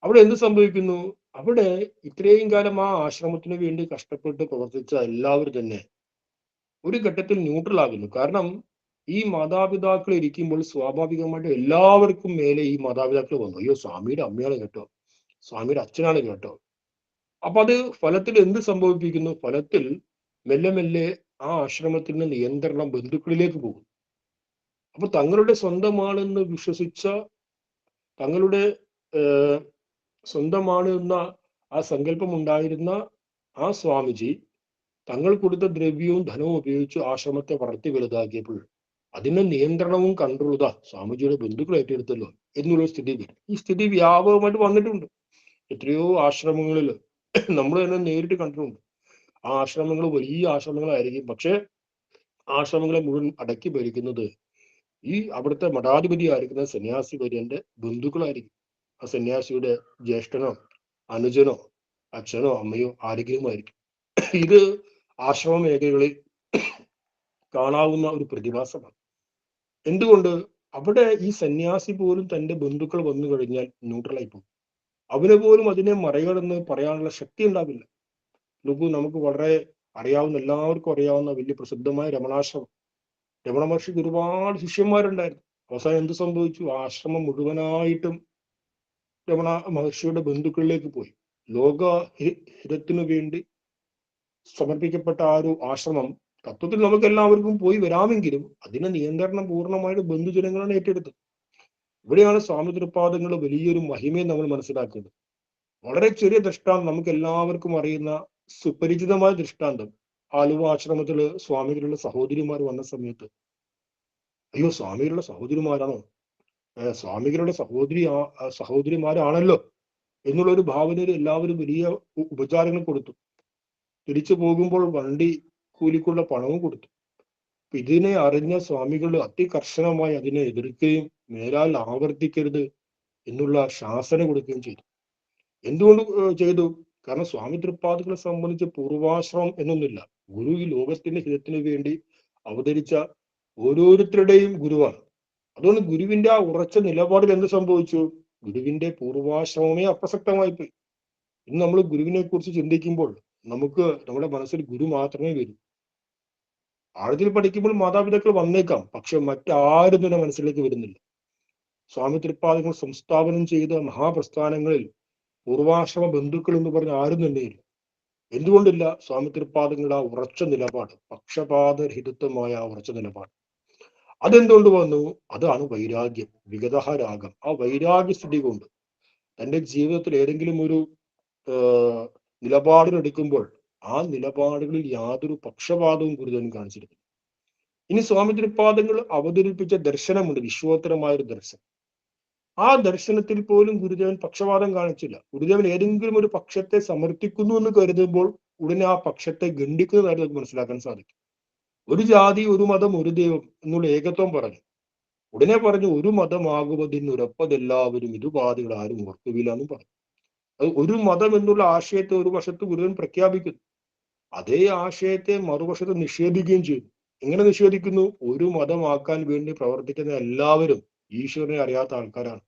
A: അവിടെ എന്ത് സംഭവിക്കുന്നു? അവിടെ ഇത്രയും കാലം ആ ആശ്രമത്തിന് വേണ്ടി കഷ്ടപ്പെട്ട് പ്രവർത്തിച്ച എല്ലാവരും തന്നെ ഒരു ഘട്ടത്തിൽ ന്യൂട്രൽ ആകുന്നു. കാരണം ഈ മാതാപിതാക്കൾ ഇരിക്കുമ്പോൾ സ്വാഭാവികമായിട്ട് എല്ലാവർക്കും മേലെ ഈ മാതാപിതാക്കൾ വന്നു. അയ്യോ, സ്വാമിയുടെ അമ്മയാണ് കേട്ടോ, സ്വാമിയുടെ അച്ഛനാണ് കേട്ടോ. അപ്പൊ അത് ഫലത്തിൽ എന്ത് സംഭവിപ്പിക്കുന്നു? ഫലത്തിൽ മെല്ലെ മെല്ലെ ആ ആശ്രമത്തിന് നിയന്ത്രണം ബന്ധുക്കളിലേക്ക് പോകും. അപ്പൊ തങ്ങളുടെ സ്വന്തമാണെന്ന് വിശ്വസിച്ച, തങ്ങളുടെ സ്വന്തമാണ് എന്ന ആ സങ്കല്പം ഉണ്ടായിരുന്ന ആ സ്വാമിജി തങ്ങൾ കൊടുത്ത ദ്രവ്യവും ധനവും ഉപയോഗിച്ച് ആശ്രമത്തെ വളർത്തി വലുതാക്കിയപ്പോൾ അതിന്റെ നിയന്ത്രണവും കൺട്രോളും സ്വാമിജിയുടെ ബന്ധുക്കൾ ഏറ്റെടുത്തല്ലോ എന്നുള്ള സ്ഥിതി വരും. ഈ സ്ഥിതി വ്യാപകമായിട്ട് വന്നിട്ടുണ്ട്. എത്രയോ ആശ്രമങ്ങളിൽ നമ്മൾ തന്നെ നേരിട്ട് കണ്ടിട്ടുണ്ട്. ആ ആശ്രമങ്ങൾ വലിയ ആശ്രമങ്ങളായിരിക്കും, പക്ഷെ ആശ്രമങ്ങളെ മുഴുവൻ അടക്കി ഭരിക്കുന്നത് ഈ അവിടുത്തെ മഠാധിപതി ആയിരിക്കുന്ന സന്യാസി വര്യന്റെ ബന്ധുക്കളായിരിക്കും. ആ സന്യാസിയുടെ ജ്യേഷ്ഠനോ അനുജനോ അച്ഛനോ അമ്മയോ ആരെങ്കിലും ആയിരിക്കും. ഇത് ആശ്രമ മേഖലകളിൽ കാണാവുന്ന ഒരു പ്രതിഭാസമാണ്. എന്തുകൊണ്ട്? അവിടെ ഈ സന്യാസി പോലും തന്റെ ബന്ധുക്കൾ വന്നു കഴിഞ്ഞാൽ ന്യൂട്രലായി പോകും. അവന് പോലും അതിനെ മറികടന്ന് പറയാനുള്ള ശക്തി ഉണ്ടാവില്ല. നോക്കൂ, നമുക്ക് വളരെ അറിയാവുന്ന, എല്ലാവർക്കും അറിയാവുന്ന വലിയ പ്രസിദ്ധമായ രമണാശ്രമം. രമണ മഹർഷിക്ക് ഒരുപാട് ശിഷ്യന്മാരുണ്ടായിരുന്നു. അവസാനം എന്ത് സംഭവിച്ചു? ആശ്രമം മുഴുവനായിട്ടും രമണ മഹർഷിയുടെ ബന്ധുക്കളിലേക്ക് പോയി. ലോക ഹിതത്തിനു വേണ്ടി സമർപ്പിക്കപ്പെട്ട ആ ഒരു ആശ്രമം തത്വത്തിൽ നമുക്ക് എല്ലാവർക്കും പോയി വരാമെങ്കിലും അതിന്റെ നിയന്ത്രണം പൂർണ്ണമായിട്ട് ബന്ധുജനങ്ങളാണ് ഏറ്റെടുത്തത്. ഇവിടെയാണ് സ്വാമി തൃപ്പാദങ്ങൾ വലിയൊരു മഹിമയെ നമ്മൾ മനസ്സിലാക്കുന്നത്. വളരെ ചെറിയ ദൃഷ്ടാന്തം, നമുക്ക് എല്ലാവർക്കും അറിയുന്ന സുപരിചിതമായ ദൃഷ്ടാന്തം. ആലുവ ആശ്രമത്തില് സ്വാമികളുടെ സഹോദരിമാർ വന്ന സമയത്ത്, അയ്യോ സ്വാമികളുടെ സഹോദരിമാരാണോ, സ്വാമികളുടെ സഹോദരിമാരാണല്ലോ എന്നുള്ള ഒരു ഭാവനയിൽ എല്ലാവരും വലിയ ഉപചാരങ്ങൾ കൊടുത്തു. തിരിച്ചു പോകുമ്പോൾ വണ്ടി കൂലിക്കുള്ള പണവും കൊടുത്തു. ഇതിനെ അറിഞ്ഞ സ്വാമികൾ അതികർശനമായി അതിനെ എതിർക്കുകയും മേലാൽ ആവർത്തിക്കരുത് എന്നുള്ള ശാസന കൊടുക്കുകയും ചെയ്തു. എന്തുകൊണ്ട് ചെയ്തു? കാരണം സ്വാമി തൃപ്പാദങ്ങളെ സംബന്ധിച്ച് പൂർവാശ്രമം എന്നൊന്നുമില്ല. ഗുരു ഈ ലോകത്തിന്റെ ഹിതത്തിന് വേണ്ടി അവതരിച്ച ഓരോരുത്തരുടെയും ഗുരുവാണ്. അതുകൊണ്ട് ഗുരുവിന്റെ ആ ഉറച്ച നിലപാടിൽ എന്ത് സംഭവിച്ചു? ഗുരുവിന്റെ പൂർവാശ്രമമേ അപ്രസക്തമായി പോയി. ഇന്ന് നമ്മൾ ഗുരുവിനെ കുറിച്ച് ചിന്തിക്കുമ്പോൾ നമുക്ക് നമ്മുടെ മനസ്സിൽ ഗുരു മാത്രമേ വരൂ. ആഴത്തിൽ പഠിക്കുമ്പോൾ മാതാപിതാക്കൾ വന്നേക്കാം, പക്ഷെ മറ്റാരും തന്നെ മനസ്സിലേക്ക് വരുന്നില്ല. സ്വാമി തൃപ്പാദങ്ങൾ സംസ്ഥാപനം ചെയ്ത മഹാപ്രസ്ഥാനങ്ങളിൽ പൂർവാശ്രമ ബന്ധുക്കൾ എന്ന് പറഞ്ഞ ആരും തന്നെയില്ല. എന്തുകൊണ്ടില്ല? സ്വാമി തൃപ്പാദങ്ങളുടെ ആ ഉറച്ച നിലപാട്, പക്ഷപാതരഹിതത്വമായ ആ ഉറച്ച നിലപാട്. അതെന്തുകൊണ്ട് വന്നു? അതാണ് വൈരാഗ്യം, വിഗതരാഗം. ആ വൈരാഗ്യ സ്ഥിതി കൊണ്ട് തന്റെ ജീവിതത്തിൽ ഏതെങ്കിലും ഒരു നിലപാടിനെടുക്കുമ്പോൾ ആ നിലപാടുകളിൽ യാതൊരു പക്ഷപാതവും ഗുരുദേവൻ കാണിച്ചിരുന്നു. ഇനി സ്വാമി തൃപാദങ്ങൾ അവതരിപ്പിച്ച ദർശനമുണ്ട്, വിശ്വോത്തരമായ ഒരു ദർശനം. ആ ദർശനത്തിൽ പോലും ഗുരുദേവൻ പക്ഷപാതം കാണിച്ചില്ല. ഗുരുദേവൻ ഏതെങ്കിലും ഒരു പക്ഷത്തെ സമർത്ഥിക്കുന്നു എന്ന് കരുതുമ്പോൾ ഉടനെ ആ പക്ഷത്തെ ഖണ്ഡിക്കുന്നതായിട്ട് നമുക്ക് മനസ്സിലാക്കാൻ സാധിക്കും. ഒരു ജാതി, ഒരു മതം, ഒരു ദൈവം എന്നുള്ള ഏകത്വം പറഞ്ഞു. ഉടനെ പറഞ്ഞു ഒരു മതമാകുമതിന് ഉറപ്പതെല്ലാവരും ഇതുപാധികൾ ആരും ഓർക്കുവില്ല എന്നും പറഞ്ഞു. അത് ഒരു മതം എന്നുള്ള ആശയത്തെ ഒരു വശത്ത് ഗുരുദേവൻ പ്രഖ്യാപിക്കുന്നു, അതേ ആശയത്തെ മറുവശത്ത് നിഷേധിക്കുകയും ചെയ്തു. എങ്ങനെ നിഷേധിക്കുന്നു? ഒരു മതമാക്കാൻ വേണ്ടി പ്രവർത്തിക്കുന്ന എല്ലാവരും ഈശ്വരനെ അറിയാത്ത ആൾക്കാരാണ്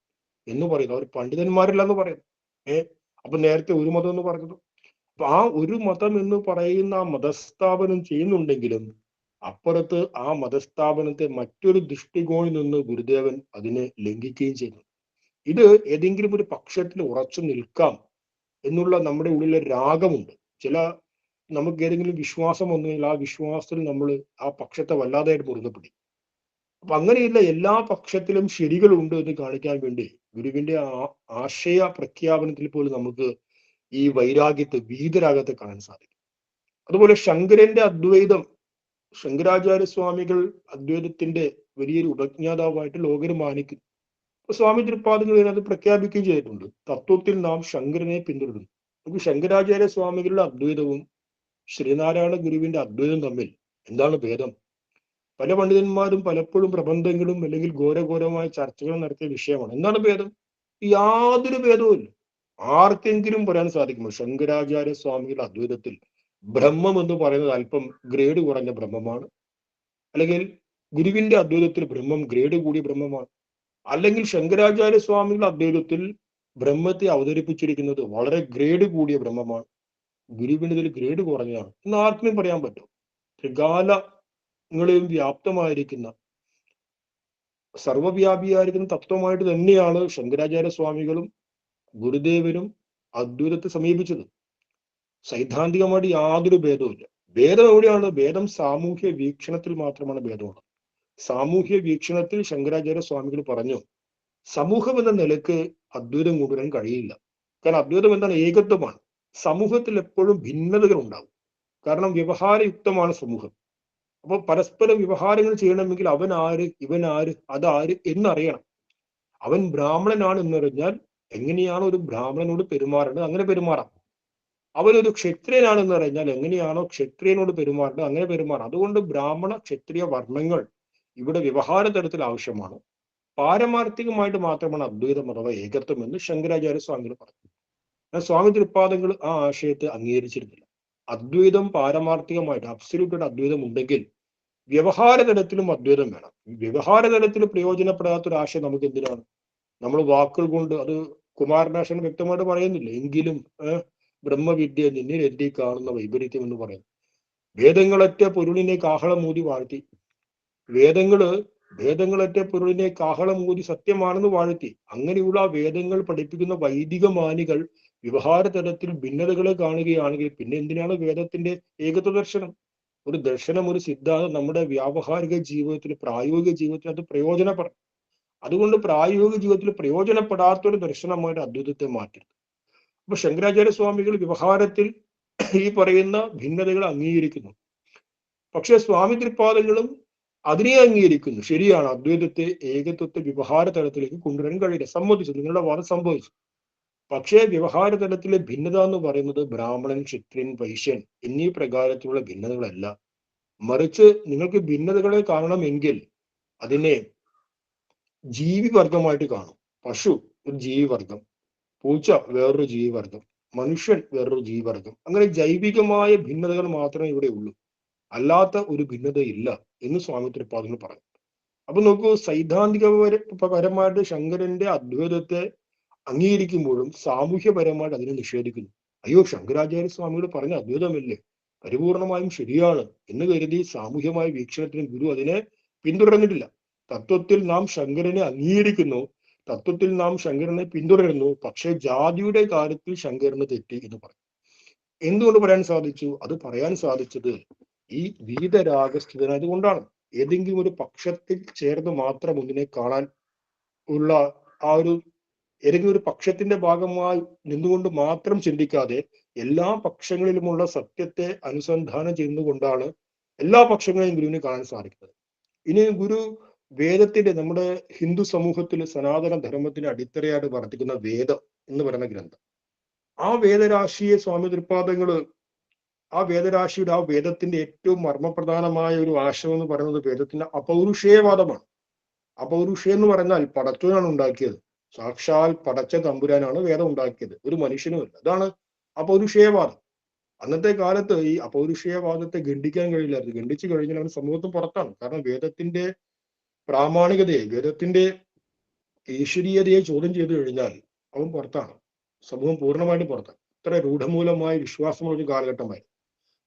A: എന്ന് പറയുന്നു. അവർ പണ്ഡിതന്മാരില്ല എന്ന് പറയുന്നു. അപ്പൊ നേരത്തെ ഒരു മതം എന്ന് പറഞ്ഞത്, അപ്പൊ ആ ഒരു മതം എന്ന് പറയുന്ന ആ മതസ്ഥാപനം ചെയ്യുന്നുണ്ടെങ്കിലും അപ്പുറത്ത് ആ മതസ്ഥാപനത്തെ മറ്റൊരു ദൃഷ്ടികോണിൽ നിന്ന് ഗുരുദേവൻ അതിനെ ലംഘിക്കുകയും ചെയ്യുന്നു. ഇത് ഏതെങ്കിലും ഒരു പക്ഷത്തിൽ ഉറച്ചു നിൽക്കാം എന്നുള്ള നമ്മുടെ ഉള്ളിലെ രാഗമുണ്ട്. നമുക്ക് ഏതെങ്കിലും വിശ്വാസം വന്നുകഴിഞ്ഞാൽ ആ വിശ്വാസത്തിൽ നമ്മൾ ആ പക്ഷത്തെ വല്ലാതായിട്ട് മുറുകെ പിടിക്കും. അപ്പൊ അങ്ങനെയില്ല, എല്ലാ പക്ഷത്തിലും ശരികളുണ്ട് എന്ന് കാണിക്കാൻ വേണ്ടി ഗുരുവിന്റെ ആശയ പ്രഖ്യാപനത്തിൽ പോലും നമുക്ക് ഈ വൈരാഗ്യത്തെ, വീതരാഗത്തെ കാണാൻ സാധിക്കും. അതുപോലെ ശങ്കരന്റെ അദ്വൈതം, ശങ്കരാചാര്യ സ്വാമികൾ അദ്വൈതത്തിന്റെ വലിയൊരു ഉപജ്ഞാതാവായിട്ട് ലോകര് മാനിക്കുന്നു. അപ്പൊ സ്വാമി തൃപ്പാദങ്ങൾ ഇതിനകത്ത് പ്രഖ്യാപിക്കുകയും ചെയ്തിട്ടുണ്ട്, തത്വത്തിൽ നാം ശങ്കരനെ പിന്തുടരുന്നു. നമുക്ക് ശങ്കരാചാര്യ സ്വാമികളുടെ അദ്വൈതവും ശ്രീനാരായണ ഗുരുവിന്റെ അദ്വൈതം തമ്മിൽ എന്താണ് ഭേദം? പല പണ്ഡിതന്മാരും പലപ്പോഴും പ്രബന്ധങ്ങളും അല്ലെങ്കിൽ ഘോരഘോരമായ ചർച്ചകളും നടത്തിയ വിഷയമാണ്. എന്താണ് ഭേദം? യാതൊരു ഭേദവും. ആർക്കെങ്കിലും പറയാൻ സാധിക്കുമോ ശങ്കരാചാര്യ സ്വാമികളുടെ അദ്വൈതത്തിൽ ബ്രഹ്മം എന്ന് പറയുന്നത് അല്പം ഗ്രേഡ് കുറഞ്ഞ ബ്രഹ്മമാണ്, അല്ലെങ്കിൽ ഗുരുവിന്റെ അദ്വൈതത്തിൽ ബ്രഹ്മം ഗ്രേഡ് കൂടിയ ബ്രഹ്മമാണ്, അല്ലെങ്കിൽ ശങ്കരാചാര്യ സ്വാമികളുടെ അദ്വൈതത്തിൽ ബ്രഹ്മത്തെ അവതരിപ്പിച്ചിരിക്കുന്നത് വളരെ ഗ്രേഡ് കൂടിയ ബ്രഹ്മമാണ്, ഗുരുവിന്റെ ഇതിൽ ഗ്രേഡ് കുറഞ്ഞതാണ് എന്ന് ആർക്കും പറയാൻ പറ്റും? ത്രികാലങ്ങളെയും വ്യാപ്തമായിരിക്കുന്ന, സർവവ്യാപിയായിരിക്കുന്ന തത്വമായിട്ട് തന്നെയാണ് ശങ്കരാചാര്യ സ്വാമികളും ഗുരുദേവനും അദ്വൈതത്തെ സമീപിച്ചത്. സൈദ്ധാന്തികമായിട്ട് യാതൊരു ഭേദവുമില്ല. ഭേദം എവിടെയാണ്? ഭേദം സാമൂഹ്യ വീക്ഷണത്തിൽ മാത്രമാണ് ഭേദമുള്ളത്. സാമൂഹ്യ വീക്ഷണത്തിൽ ശങ്കരാചാര്യ സ്വാമികൾ പറഞ്ഞു, സമൂഹം എന്ന നിലക്ക് അദ്വൈതം കൊണ്ടുവരാൻ കഴിയില്ല. കാരണം അദ്വൈതം എന്താണ്? ഏകത്വമാണ്. സമൂഹത്തിൽ എപ്പോഴും ഭിന്നതകൾ ഉണ്ടാവും. കാരണം വ്യവഹാരയുക്തമാണ് സമൂഹം. അപ്പൊ പരസ്പരം വ്യവഹാരങ്ങൾ ചെയ്യണമെങ്കിൽ അവൻ ആര്, ഇവൻ ആര്, അതാര് എന്നറിയണം. അവൻ ബ്രാഹ്മണനാണ് എന്നറിഞ്ഞാൽ എങ്ങനെയാണോ ഒരു ബ്രാഹ്മണനോട് പെരുമാറേണ്ടത് അങ്ങനെ പെരുമാറാം. അവനൊരു ക്ഷത്രിയനാണെന്ന് അറിഞ്ഞാൽ എങ്ങനെയാണോ ക്ഷത്രിയനോട് പെരുമാറേണ്ടത് അങ്ങനെ പെരുമാറാം. അതുകൊണ്ട് ബ്രാഹ്മണ ക്ഷത്രിയ വർണ്ണങ്ങൾ ഇവിടെ വ്യവഹാര തലത്തിൽ ആവശ്യമാണ്. പാരമാർത്ഥികമായിട്ട് മാത്രമാണ് അദ്വൈതം അഥവാ ഏകത്വം എന്ന് ശങ്കരാചാര്യ സ്വാമികൾ പറഞ്ഞു. സ്വാമി തൃപ്പാദങ്ങൾ ആ ആശയത്തെ അംഗീകരിച്ചിരുന്നില്ല. അദ്വൈതം പാരമാർത്ഥികമായിട്ട് അബ്സല്യൂട്ടായിട്ട് അദ്വൈതം ഉണ്ടെങ്കിൽ വ്യവഹാര തലത്തിലും അദ്വൈതം വേണം. വ്യവഹാര തലത്തിൽ പ്രയോജനപ്പെടാത്ത ഒരു ആശയം നമുക്ക് എന്തിനാണ്? നമ്മൾ വാക്കുകൾ കൊണ്ട്, അത് കുമാരനാശൻ വ്യക്തമായിട്ട് പറയുന്നില്ല, എങ്കിലും ബ്രഹ്മവിദ്യ നിന്നിൽ എത്തി കാണുന്ന വൈപരീത്യം എന്ന് പറയുന്നു. വേദങ്ങളറ്റ പൊരുളിനെ കാഹളമൂതി വാഴ്ത്തി, വേദങ്ങളറ്റ പൊരുളിനെ കാഹളമൂതി സത്യമാണെന്ന് വാഴ്ത്തി. അങ്ങനെയുള്ള വേദങ്ങൾ പഠിപ്പിക്കുന്ന വൈദിക മാനികൾ വ്യവഹാര തലത്തിൽ ഭിന്നതകളെ കാണുകയാണെങ്കിൽ പിന്നെ എന്തിനാണ് വേദത്തിന്റെ ഏകത്വ ദർശനം? ഒരു ദർശനം, ഒരു സിദ്ധാന്തം നമ്മുടെ വ്യാവഹാരിക ജീവിതത്തിൽ, പ്രായോഗിക ജീവിതത്തിൽ അത് പ്രയോജനപ്പെടണം. അതുകൊണ്ട് പ്രായോഗിക ജീവിതത്തിൽ പ്രയോജനപ്പെടാത്തൊരു ദർശനമായിട്ട് അദ്വൈതത്തെ മാറ്റരുത്. അപ്പൊ ശങ്കരാചാര്യ സ്വാമികൾ വ്യവഹാരത്തിൽ ഈ പറയുന്ന ഭിന്നതകൾ അംഗീകരിക്കുന്നു. പക്ഷെ സ്വാമി തൃപ്പാദങ്ങളും അതിനെ അംഗീകരിക്കുന്നു. ശരിയാണ്, അദ്വൈതത്തെ, ഏകത്വത്തെ വ്യവഹാര തലത്തിലേക്ക് കൊണ്ടുവരാൻ കഴിയില്ല. സമ്മതിച്ചു, നിങ്ങളുടെ വാദം സംഭവിച്ചു. പക്ഷേ വ്യവഹാര തലത്തിലെ ഭിന്നത എന്ന് പറയുന്നത് ബ്രാഹ്മണൻ, ക്ഷത്രിയൻ, വൈശ്യൻ എന്നീ പ്രകാരത്തിലുള്ള ഭിന്നതകളല്ല. മറിച്ച് നിങ്ങൾക്ക് ഭിന്നതകളെ കാണണമെങ്കിൽ അതിനെ ജീവിവർഗമായിട്ട് കാണും. പശു ഒരു ജീവിവർഗം, പൂച്ച വേറൊരു ജീവിവർഗം, മനുഷ്യൻ വേറൊരു ജീവിവർഗം. അങ്ങനെ ജൈവികമായ ഭിന്നതകൾ മാത്രമേ ഇവിടെ ഉള്ളൂ, അല്ലാത്ത ഒരു ഭിന്നതയില്ല എന്ന് സ്വാമി തൃപ്പാദങ്ങൾ പറഞ്ഞു. അപ്പൊ നോക്കൂ, സൈദ്ധാന്തികപരമായിട്ട് ശങ്കരന്റെ അദ്വൈതത്തെ അംഗീകരിക്കുമ്പോഴും സാമൂഹ്യപരമായിട്ട് അതിനെ നിഷേധിക്കുന്നു. അയ്യോ, ശങ്കരാചാര്യ സ്വാമികൾ പറഞ്ഞ അദ്വൈതമല്ലേ, പരിപൂർണമായും ശരിയാണ് എന്ന് കരുതി സാമൂഹ്യമായ വീക്ഷണത്തിന് ഗുരു അതിനെ പിന്തുടർന്നിട്ടില്ല. തത്വത്തിൽ നാം ശങ്കരനെ അംഗീകരിക്കുന്നു, തത്വത്തിൽ നാം ശങ്കരനെ പിന്തുടരുന്നു, പക്ഷെ ജാതിയുടെ കാര്യത്തിൽ ശങ്കരന് തെറ്റി എന്ന് പറയും. എന്തുകൊണ്ട് പറയാൻ സാധിച്ചു? അത് പറയാൻ സാധിച്ചത് ഈ വീതരാഗസ്ഥിതനായത് കൊണ്ടാണ്. ഏതെങ്കിലും ഒരു പക്ഷത്തിൽ ചേർന്ന് മാത്രം ഒന്നിനെ കാണാൻ ഉള്ള ആ ഒരു, ഏതെങ്കിലും ഒരു പക്ഷത്തിന്റെ ഭാഗമായി നിന്നുകൊണ്ട് മാത്രം ചിന്തിക്കാതെ എല്ലാ പക്ഷങ്ങളിലുമുള്ള സത്യത്തെ അനുസന്ധാനം ചെയ്യുന്നതുകൊണ്ടാണ് എല്ലാ പക്ഷങ്ങളെയും ഗുരുവിന് കാണാൻ സാധിക്കുന്നത്. ഇനി ഗുരു വേദത്തിന്റെ, നമ്മുടെ ഹിന്ദു സമൂഹത്തിൽ സനാതന ധർമ്മത്തിന്റെ അടിത്തറയായിട്ട് വർത്തിക്കുന്ന വേദം എന്ന് പറയുന്ന ഗ്രന്ഥം, ആ വേദരാശിയെ സ്വാമി തൃപ്പാദങ്ങള്, ആ വേദരാശിയുടെ, ആ വേദത്തിന്റെ ഏറ്റവും മർമ്മപ്രധാനമായ ഒരു ആശയം എന്ന് പറയുന്നത് വേദത്തിന്റെ അപൗരുഷേയവാദമാണ്. അപൗരുഷേയം എന്ന് പറഞ്ഞാൽ പടച്ചവനാണ് ഉണ്ടാക്കിയത്, സാക്ഷാൽ പടച്ച തമ്പുരാനാണ് വേദം ഉണ്ടാക്കിയത്, ഒരു മനുഷ്യനുമല്ല. അതാണ് അപൗരുഷേയവാദം. അന്നത്തെ കാലത്ത് ഈ അപൗരുഷേയവാദത്തെ ഖണ്ഡിക്കാൻ കഴിയില്ലായിരുന്നു. ഖണ്ഡിച്ചു കഴിഞ്ഞാൽ അവൻ സമൂഹത്തിന് പുറത്താണ്. കാരണം വേദത്തിന്റെ പ്രാമാണികതയെ, വേദത്തിന്റെ ഈശ്വരീയതയെ ചോദ്യം ചെയ്തു കഴിഞ്ഞാൽ അവൻ പുറത്താണ്, സമൂഹം പൂർണ്ണമായിട്ടും പുറത്താണ്. ഇത്ര രൂഢമൂലമായ വിശ്വാസമുള്ള ഒരു കാലഘട്ടമായി.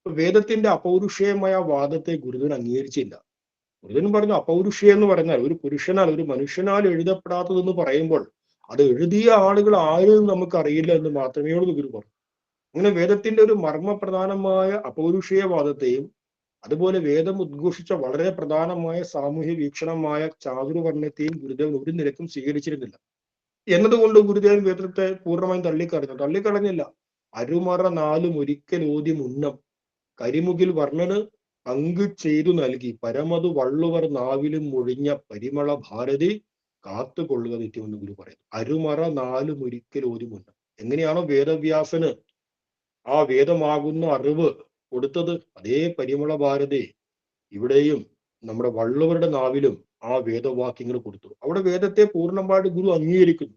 A: വേദത്തിന്റെ അപൗരുഷേയമായ വാദത്തെ ഗുരുദേവൻ അംഗീകരിച്ചില്ല. ഗുരുദേവൻ പറഞ്ഞു അപൗരുഷേയം എന്ന് പറഞ്ഞാൽ ഒരു പുരുഷനാൽ, ഒരു മനുഷ്യനാൽ എഴുതപ്പെടാത്തതെന്ന് പറയുമ്പോൾ അത് എഴുതിയ ആളുകൾ ആരും നമുക്ക് അറിയില്ല എന്ന് മാത്രമേ ഉള്ളൂ ഗുരു പറഞ്ഞു. അങ്ങനെ വേദത്തിന്റെ ഒരു മർമ്മപ്രധാനമായ അപൗരുഷേയവാദത്തെയും അതുപോലെ വേദം ഉദ്ഘോഷിച്ച വളരെ പ്രധാനമായ സാമൂഹ്യ വീക്ഷണമായ ചാതുർവർണ്ണത്തെയും ഗുരുദേവൻ ഒരു നിലക്കും സ്വീകരിച്ചിരുന്നില്ല. എന്നതുകൊണ്ട് ഗുരുദേവൻ വേദത്തെ പൂർണ്ണമായും തള്ളിക്കളഞ്ഞില്ല. അരുമറ നാലും ഒരിക്കൽ ഓതി മുന്നം കരിമുകിൽ വർണ്ണന് പങ്കു ചെയ്തു നൽകി പരമതു വള്ളുവർ നാവിലും മൊഴിഞ്ഞ പരിമള ഭാരതി കാത്തുകൊള്ളുക നിത്യമെന്ന് ഗുരു പറയുന്നു. അരുമറ നാലും ഒരിക്കൽ ഓതി മുന്നം. എങ്ങനെയാണോ വേദവ്യാസന് ആ വേദമാകുന്ന അറിവ് കൊടുത്തത്, അതേ പരിമള ഭാരതി ഇവിടെയും നമ്മുടെ വള്ളുവരുടെ നാവിലും ആ വേദവാക്യങ്ങൾ കൊടുത്തു. അവിടെ വേദത്തെ പൂർണ്ണമായിട്ട് ഗുരു അംഗീകരിക്കുന്നു.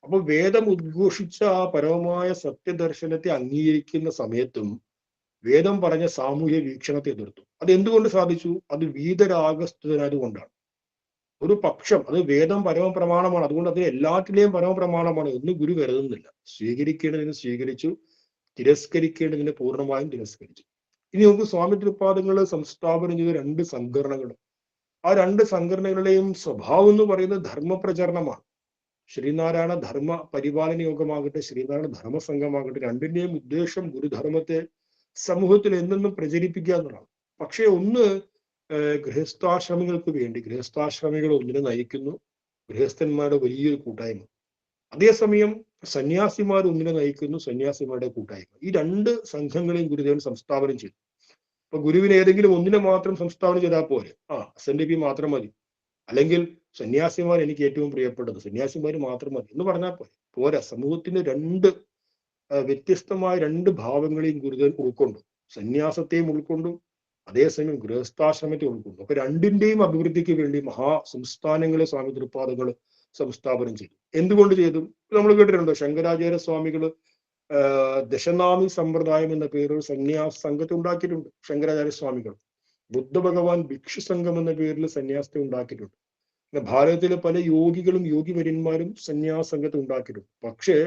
A: അപ്പൊ വേദം ഉദ്ഘോഷിച്ച ആ പരമമായ സത്യദർശനത്തെ അംഗീകരിക്കുന്ന സമയത്തും വേദം പറഞ്ഞ സാമൂഹ്യ വീക്ഷണത്തെ എതിർത്തു. അത് എന്തുകൊണ്ട് സാധിച്ചു? അത് വീതരാഗസ്ഥനായതുകൊണ്ടാണ്. ഒരു പക്ഷം, അത് വേദം പരമപ്രമാണമാണ്, അതുകൊണ്ട് അതിന് എല്ലാറ്റിലെയും പരമപ്രമാണമാണ് എന്ന് ഗുരു കരുതുന്നില്ല. സ്വീകരിക്കേണ്ടതിന് സ്വീകരിച്ചു, തിരസ്കരിക്കേണ്ടതിനെ പൂർണ്ണമായും തിരസ്കരിച്ചു. ഇനി നമുക്ക് സ്വാമി തൃപ്പാദങ്ങള് സംസ്ഥാപനം ചെയ്ത രണ്ട് സംഘടനകൾ, ആ രണ്ട് സംഘടനകളുടെയും സ്വഭാവം എന്ന് പറയുന്നത് ധർമ്മപ്രചരണമാണ്. ശ്രീനാരായണ ധർമ്മ പരിപാലന യോഗമാകട്ടെ, ശ്രീനാരായണ ധർമ്മസംഘമാകട്ടെ, രണ്ടിന്റെയും ഉദ്ദേശം ഗുരുധർമ്മത്തെ സമൂഹത്തിൽ എന്നെന്നും പ്രചരിപ്പിക്കുക എന്നതാണ്. പക്ഷെ ഒന്ന് ഗൃഹസ്ഥാശ്രമികൾക്ക് വേണ്ടി, ഗൃഹസ്ഥാശ്രമികൾ ഒന്നിനെ നയിക്കുന്നു, ഗൃഹസ്ഥന്മാരുടെ വലിയൊരു കൂട്ടായ്മ. അതേസമയം സന്യാസിമാർ ഒന്നിനെ നയിക്കുന്നു, സന്യാസിമാരുടെ കൂട്ടായ്മ. ഈ രണ്ട് സംഘങ്ങളെയും ഗുരുദേവൻ സംസ്ഥാപനം ചെയ്തു. ഇപ്പൊ ഗുരുവിന് ഏതെങ്കിലും ഒന്നിനെ മാത്രം സംസ്ഥാപനം ചെയ്താൽ പോലെ, SNDP മാത്രം മതി, അല്ലെങ്കിൽ സന്യാസിമാർ എനിക്ക് ഏറ്റവും പ്രിയപ്പെട്ടത്, സന്യാസിമാർ മാത്രം മതി എന്ന് പറഞ്ഞാൽ പോരാ. സമൂഹത്തിന് രണ്ട് വ്യത്യസ്തമായ രണ്ട് ഭാവങ്ങളെയും ഗുരുദേവൻ ഉൾക്കൊണ്ടു. സന്യാസത്തെയും ഉൾക്കൊണ്ടു, അതേസമയം ഗൃഹസ്ഥാശ്രമത്തെ ഉൾക്കൊണ്ടു. അപ്പൊ രണ്ടിന്റെയും അഭിവൃദ്ധിക്ക് വേണ്ടി മഹാസംസ്ഥാനങ്ങളെ സ്വാമി തൃപ്പാദങ്ങൾ സംസ്ഥാപനം ചെയ്തു. എന്തുകൊണ്ട് ചെയ്തു? നമ്മൾ കേട്ടിട്ടുണ്ടോ, ശങ്കരാചാര്യ സ്വാമികള് ദശനാമി സമ്പ്രദായം എന്ന പേരിൽ സന്യാസ സംഘത്തെ ഉണ്ടാക്കിയിട്ടുണ്ട് ശങ്കരാചാര്യ സ്വാമികൾ. ബുദ്ധ ഭഗവാൻ ഭിക്ഷു സംഘം എന്ന പേരിൽ സന്യാസത്തെ ഉണ്ടാക്കിയിട്ടുണ്ട്. പിന്നെ ഭാരതത്തിലെ പല യോഗികളും യോഗിവര്യന്മാരും സന്യാസ സംഘത്തെ ഉണ്ടാക്കിയിട്ടുണ്ട്. പക്ഷേ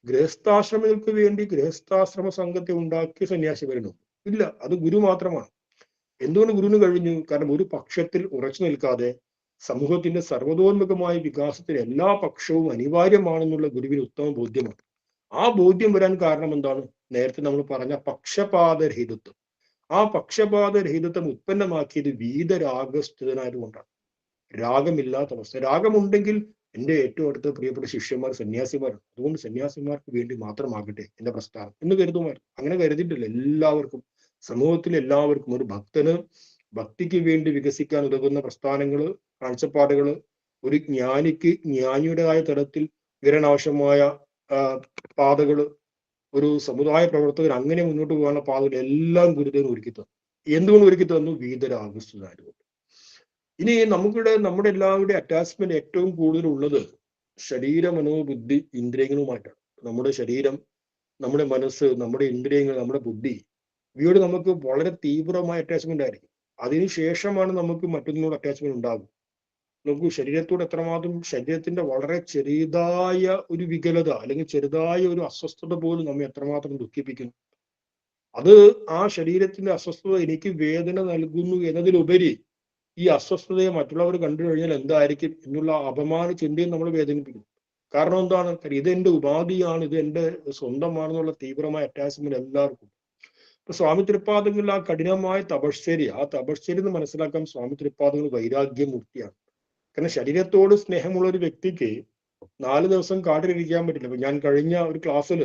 A: ഗൃഹസ്ഥാശ്രമികൾക്ക് വേണ്ടി ഗൃഹസ്ഥാശ്രമ സംഘത്തെ ഉണ്ടാക്കിയ സന്യാസി വരുന്നുണ്ട് ഇല്ല. അത് ഗുരു മാത്രമാണ്. എന്തുകൊണ്ട് ഗുരുവിന് കഴിഞ്ഞു? കാരണം ഒരു പക്ഷത്തിൽ ഉറച്ചു നിൽക്കാതെ സമൂഹത്തിന്റെ സർവ്വതോന്മുഖമായ വികാസത്തിന് എല്ലാ പക്ഷവും അനിവാര്യമാണെന്നുള്ള ഗുരുവിന് ഉത്തമ ബോധ്യമാണ്. ആ ബോധ്യം വരാൻ കാരണം എന്താണ്? നേരത്തെ നമ്മൾ പറഞ്ഞ പക്ഷപാതരഹിതത്വം. ആ പക്ഷപാതരഹിതത്വം ഉത്പന്നമാക്കിയത് വീതരാഗസ്ഥിതനായതുകൊണ്ടാണ്. രാഗമില്ലാത്ത അവസ്ഥ. രാഗമുണ്ടെങ്കിൽ എൻ്റെ ഏറ്റവും അടുത്ത പ്രിയപ്പെട്ട ശിഷ്യന്മാർ സന്യാസിമാരാണ്. അതുകൊണ്ട് സന്യാസിമാർക്ക് വേണ്ടി മാത്രമാകട്ടെ എന്റെ പ്രസ്ഥാനം എന്ന് കരുതുമായിരുന്നു. അങ്ങനെ കരുതിയിട്ടില്ല. എല്ലാവർക്കും, സമൂഹത്തിലെ എല്ലാവർക്കും, ഒരു ഭക്തന് ഭക്തിക്ക് വേണ്ടി വികസിക്കാൻ ഉതകുന്ന പ്രസ്ഥാനങ്ങള്, കാഴ്ചപ്പാടുകള്, ഒരു ജ്ഞാനിക്ക് ജ്ഞാനിയുടേതായ തലത്തിൽ വരാനാവശ്യമായ പാതകള്, ഒരു സമുദായ പ്രവർത്തകർ അങ്ങനെ മുന്നോട്ട് പോകാനുള്ള പാതകൾ എല്ലാം ഗുരുദേവൻ ഒരുക്കി തന്നു. എന്തുകൊണ്ട് ഒരുക്കി തന്നു? വീതരാഗസ്ഥനായതുകൊണ്ട്. ഇനി നമ്മുടെ എല്ലാവരുടെയും അറ്റാച്ച്മെന്റ് ഏറ്റവും കൂടുതൽ ഉള്ളത് ശരീര മനോബുദ്ധി ഇന്ദ്രിയങ്ങളുമായിട്ടാണ്. നമ്മുടെ ശരീരം, നമ്മുടെ മനസ്സ്, നമ്മുടെ ഇന്ദ്രിയങ്ങൾ, നമ്മുടെ ബുദ്ധി, ഇവയോട് നമുക്ക് വളരെ തീവ്രമായ അറ്റാച്ച്മെന്റ് ആയിരിക്കും. അതിനുശേഷമാണ് നമുക്ക് മറ്റൊന്നിനോട് അറ്റാച്ച്മെന്റ് ഉണ്ടാകും. നമുക്ക് ശരീരത്തോട് എത്രമാത്രം, ശരീരത്തിന്റെ വളരെ ചെറിയതായ ഒരു വികലത അല്ലെങ്കിൽ ചെറുതായ ഒരു അസ്വസ്ഥത പോലും നമ്മെ എത്രമാത്രം ദുഃഖിപ്പിക്കുന്നു. അത് ആ ശരീരത്തിന്റെ അസ്വസ്ഥത എനിക്ക് വേദന നൽകുന്നു എന്നതിലുപരി ഈ അസ്വസ്ഥതയെ മറ്റുള്ളവർ കണ്ടു കഴിഞ്ഞാൽ എന്തായിരിക്കും എന്നുള്ള അപമാന ചിന്തയും നമ്മൾ വേദനിപ്പിക്കും. കാരണം എന്താണ്? ഇതെന്റെ ഉപാധിയാണ്, ഇത് എന്റെ സ്വന്തമാണെന്നുള്ള തീവ്രമായ അറ്റാച്ച്മെന്റ് എല്ലാവർക്കും. ഇപ്പൊ സ്വാമി തൃപ്പാദങ്ങളിൽ ആ കഠിനമായ തപശ്ചര്യ, ആ തപശ്ചര്യ എന്ന് മനസ്സിലാക്കാൻ സ്വാമി തൃപ്പാദങ്ങൾ വൈരാഗ്യമൂർത്തിയാണ്. കാരണം ശരീരത്തോട് സ്നേഹമുള്ള ഒരു വ്യക്തിക്ക് 4 ദിവസം കാട്ടിലിരിക്കാൻ പറ്റില്ല. ഇപ്പൊ ഞാൻ കഴിഞ്ഞ ഒരു ക്ലാസ്സിൽ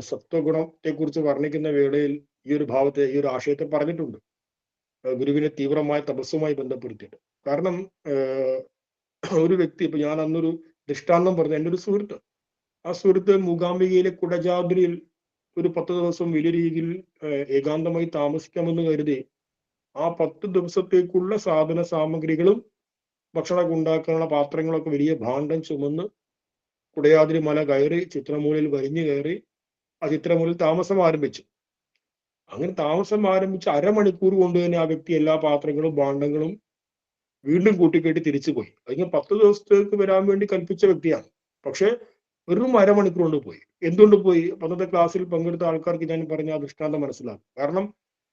A: സത്വഗുണത്തെ കുറിച്ച് വർണ്ണിക്കുന്ന വേളയിൽ ഈ ഒരു ഭാവത്തെ, ഈ ഒരു ആശയത്തെ പറഞ്ഞിട്ടുണ്ട്. ഗുരുവിനെ തീവ്രമായ തപസ്സുമായി ബന്ധപ്പെടുത്തിയിട്ട്. കാരണം ഒരു വ്യക്തി, ഇപ്പൊ ഞാൻ അന്നൊരു ദൃഷ്ടാന്തം പറഞ്ഞു, എൻ്റെ ഒരു സുഹൃത്ത്, ആ സുഹൃത്ത് മൂകാംബികയിലെ കുടജാദ്രിയിൽ ഒരു 10 ദിവസം വലിയ രീതിയിൽ ഏകാന്തമായി താമസിക്കാമെന്ന് കരുതി ആ 10 ദിവസത്തേക്കുള്ള സാധന സാമഗ്രികളും ഭക്ഷണമൊക്കെ ഉണ്ടാക്കാനുള്ള പാത്രങ്ങളൊക്കെ വലിയ ഭാണ്ഡം ചുമന്ന് കുടയാദ്രി മല കയറി ചിത്രമൂലയിൽ വലിഞ്ഞു കയറി ആ ചിത്രമൂലയിൽ താമസം ആരംഭിച്ചു. അങ്ങനെ താമസം ആരംഭിച്ച് അരമണിക്കൂർ കൊണ്ട് തന്നെ ആ വ്യക്തി എല്ലാ പാത്രങ്ങളും ഭാണ്ഡങ്ങളും വീണ്ടും കൂട്ടിക്കെട്ടി തിരിച്ചു പോയി. അതിന് 10 ദിവസത്തേക്ക് വരാൻ വേണ്ടി കൽപ്പിച്ച വ്യക്തിയാണ്. പക്ഷെ വെറും അരമണിക്കൂർ കൊണ്ട് പോയി. എന്തുകൊണ്ട് പോയി? അന്നത്തെ ക്ലാസ്സിൽ പങ്കെടുത്ത ആൾക്കാർക്ക് ഞാൻ പറഞ്ഞ ആ ദൃഷ്ടാന്തം മനസ്സിലാക്കും. കാരണം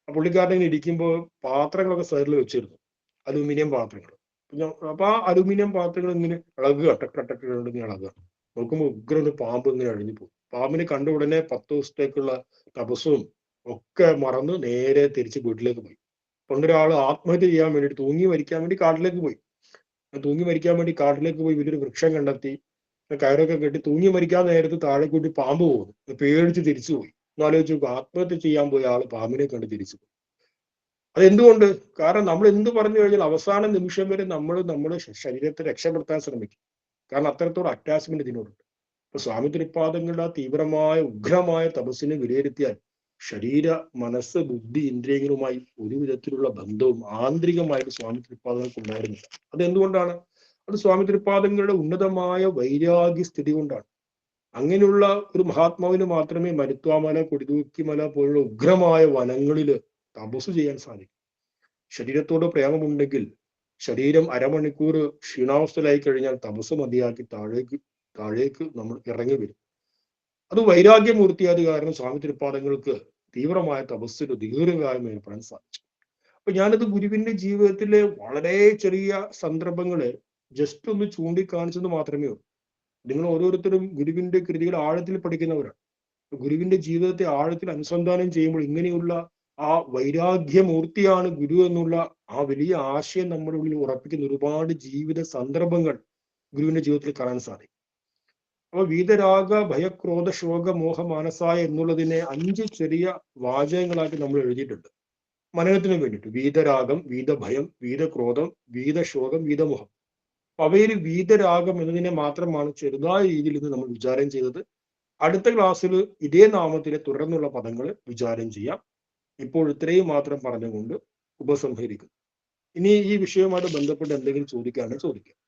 A: ആ പുള്ളിക്കാരൻ ഇരിക്കുമ്പോൾ പാത്രങ്ങളൊക്കെ സൈഡിൽ വെച്ചിരുന്നു, അലൂമിനിയം പാത്രങ്ങൾ. അപ്പൊ ആ അലൂമിനിയം പാത്രങ്ങൾ ഇങ്ങനെ ഇളകുക, ടക്കടക്കിങ്ങനെ ഇളകുക. നോക്കുമ്പോൾ ഉഗ്ര ഒരു പാമ്പ് ഇങ്ങനെ അഴിഞ്ഞു പോകും. പാമ്പിനെ കണ്ട ഉടനെ 10 ദിവസത്തേക്കുള്ള തപസ്സും ഒക്കെ മറന്ന് നേരെ തിരിച്ച് വീട്ടിലേക്ക് പോയി. പണ്ടൊരാൾ ആത്മഹത്യ ചെയ്യാൻ വേണ്ടിയിട്ട് തൂങ്ങി മരിക്കാൻ വേണ്ടി കാട്ടിലേക്ക് പോയി. തൂങ്ങി മരിക്കാൻ വേണ്ടി കാട്ടിലേക്ക് പോയി വലിയൊരു വൃക്ഷം കണ്ടെത്തി കയറൊക്കെ കെട്ടി തൂങ്ങി മരിക്കാൻ നേരത്ത് താഴെ കൂട്ടി പാമ്പ് പോകുന്നു. പേടിച്ച് തിരിച്ചുപോയി. എന്നാലോചിച്ച് നോക്കുക, ആത്മഹത്യ ചെയ്യാൻ പോയ ആള് പാമ്പിനെ കണ്ട് തിരിച്ചു പോയി. അതെന്തുകൊണ്ട്? കാരണം നമ്മൾ എന്ത് പറഞ്ഞു കഴിഞ്ഞാൽ അവസാന നിമിഷം വരെ നമ്മൾ നമ്മുടെ ശരീരത്തെ രക്ഷപ്പെടുത്താൻ ശ്രമിക്കും. കാരണം അത്രത്തോളം അറ്റാച്ച്മെന്റ് ഇതിനോടുണ്ട്. ഇപ്പൊ സ്വാമി തൃപ്പാദങ്ങളുടെ ആ തീവ്രമായ ഉഗ്രമായ തപസ്സിനെ വിലയിരുത്തിയാൽ ശരീര, മനസ്സ്, ബുദ്ധി, ഇന്ദ്രിയങ്ങളുമായി ഒരു വിധത്തിലുള്ള ബന്ധവും ആന്തരികമായിട്ട് സ്വാമി തൃപ്പാദങ്ങൾക്ക് ഉണ്ടായിരുന്നില്ല. അതെന്തുകൊണ്ടാണ്? അത് സ്വാമി തൃപ്പാദങ്ങളുടെ ഉന്നതമായ വൈരാഗ്യ സ്ഥിതി കൊണ്ടാണ്. അങ്ങനെയുള്ള ഒരു മഹാത്മാവിന് മാത്രമേ മരുത്വാമല, കൊടിതൂക്കിമല പോലുള്ള ഉഗ്രമായ വനങ്ങളില് തപസ് ചെയ്യാൻ സാധിക്കും. ശരീരത്തോട് പ്രേമമുണ്ടെങ്കിൽ ശരീരം അരമണിക്കൂർ ക്ഷീണാവസ്ഥയിലായി കഴിഞ്ഞാൽ തപസ് മതിയാക്കി താഴേക്ക് നമ്മൾ ഇറങ്ങി വരും. അത് വൈരാഗ്യമൂർത്തിയായത് കാരണം സ്വാമി തൃപ്പാദങ്ങൾക്ക് തീവ്രമായ തപസ്സിന് ദീർഘകാലം ഏർപ്പെടാൻ സാധിച്ചു. അപ്പൊ ഞാനത് ഗുരുവിന്റെ ജീവിതത്തിലെ വളരെ ചെറിയ സന്ദർഭങ്ങളെ ജസ്റ്റ് ഒന്ന് ചൂണ്ടിക്കാണിച്ചെന്ന് മാത്രമേ ഉള്ളൂ. നിങ്ങൾ ഓരോരുത്തരും ഗുരുവിന്റെ കൃതികൾ ആഴത്തിൽ പഠിക്കുന്നവരാണ്. ഗുരുവിന്റെ ജീവിതത്തെ ആഴത്തിൽ അനുസന്ധാനം ചെയ്യുമ്പോൾ ഇങ്ങനെയുള്ള ആ വൈരാഗ്യമൂർത്തിയാണ് ഗുരു എന്നുള്ള ആ വലിയ ആശയം നമ്മുടെ ഉള്ളിൽ ഉറപ്പിക്കുന്ന ഒരുപാട് ജീവിത സന്ദർഭങ്ങൾ ഗുരുവിന്റെ ജീവിതത്തിൽ കാണാൻ സാധിക്കും. അപ്പൊ വീതരാഗ ഭയക്രോധ ശോക മോഹ മാനസായ എന്നുള്ളതിനെ 5 ചെറിയ വാചകങ്ങളായിട്ട് നമ്മൾ എഴുതിയിട്ടുണ്ട് മനനത്തിന് വേണ്ടിയിട്ട്. വീതരാഗം, വീതഭയം, വീതക്രോധം, വീതശോകം, വീതമോഹം. അവയിൽ വീതരാഗം എന്നതിനെ മാത്രമാണ് ചെറുതായ രീതിയിൽ ഇന്ന് നമ്മൾ വിചാരം ചെയ്തത്. അടുത്ത ക്ലാസ്സിൽ ഇതേ നാമത്തിലെ തുടർന്നുള്ള പദങ്ങൾ വിചാരം ചെയ്യാം. ഇപ്പോൾ ഇത്രയും മാത്രം പറഞ്ഞുകൊണ്ട് ഉപസംഹരിക്കുന്നു. ഇനി ഈ വിഷയവുമായിട്ട് ബന്ധപ്പെട്ട് എന്തെങ്കിലും ചോദിക്കുകയാണെങ്കിൽ ചോദിക്കാം.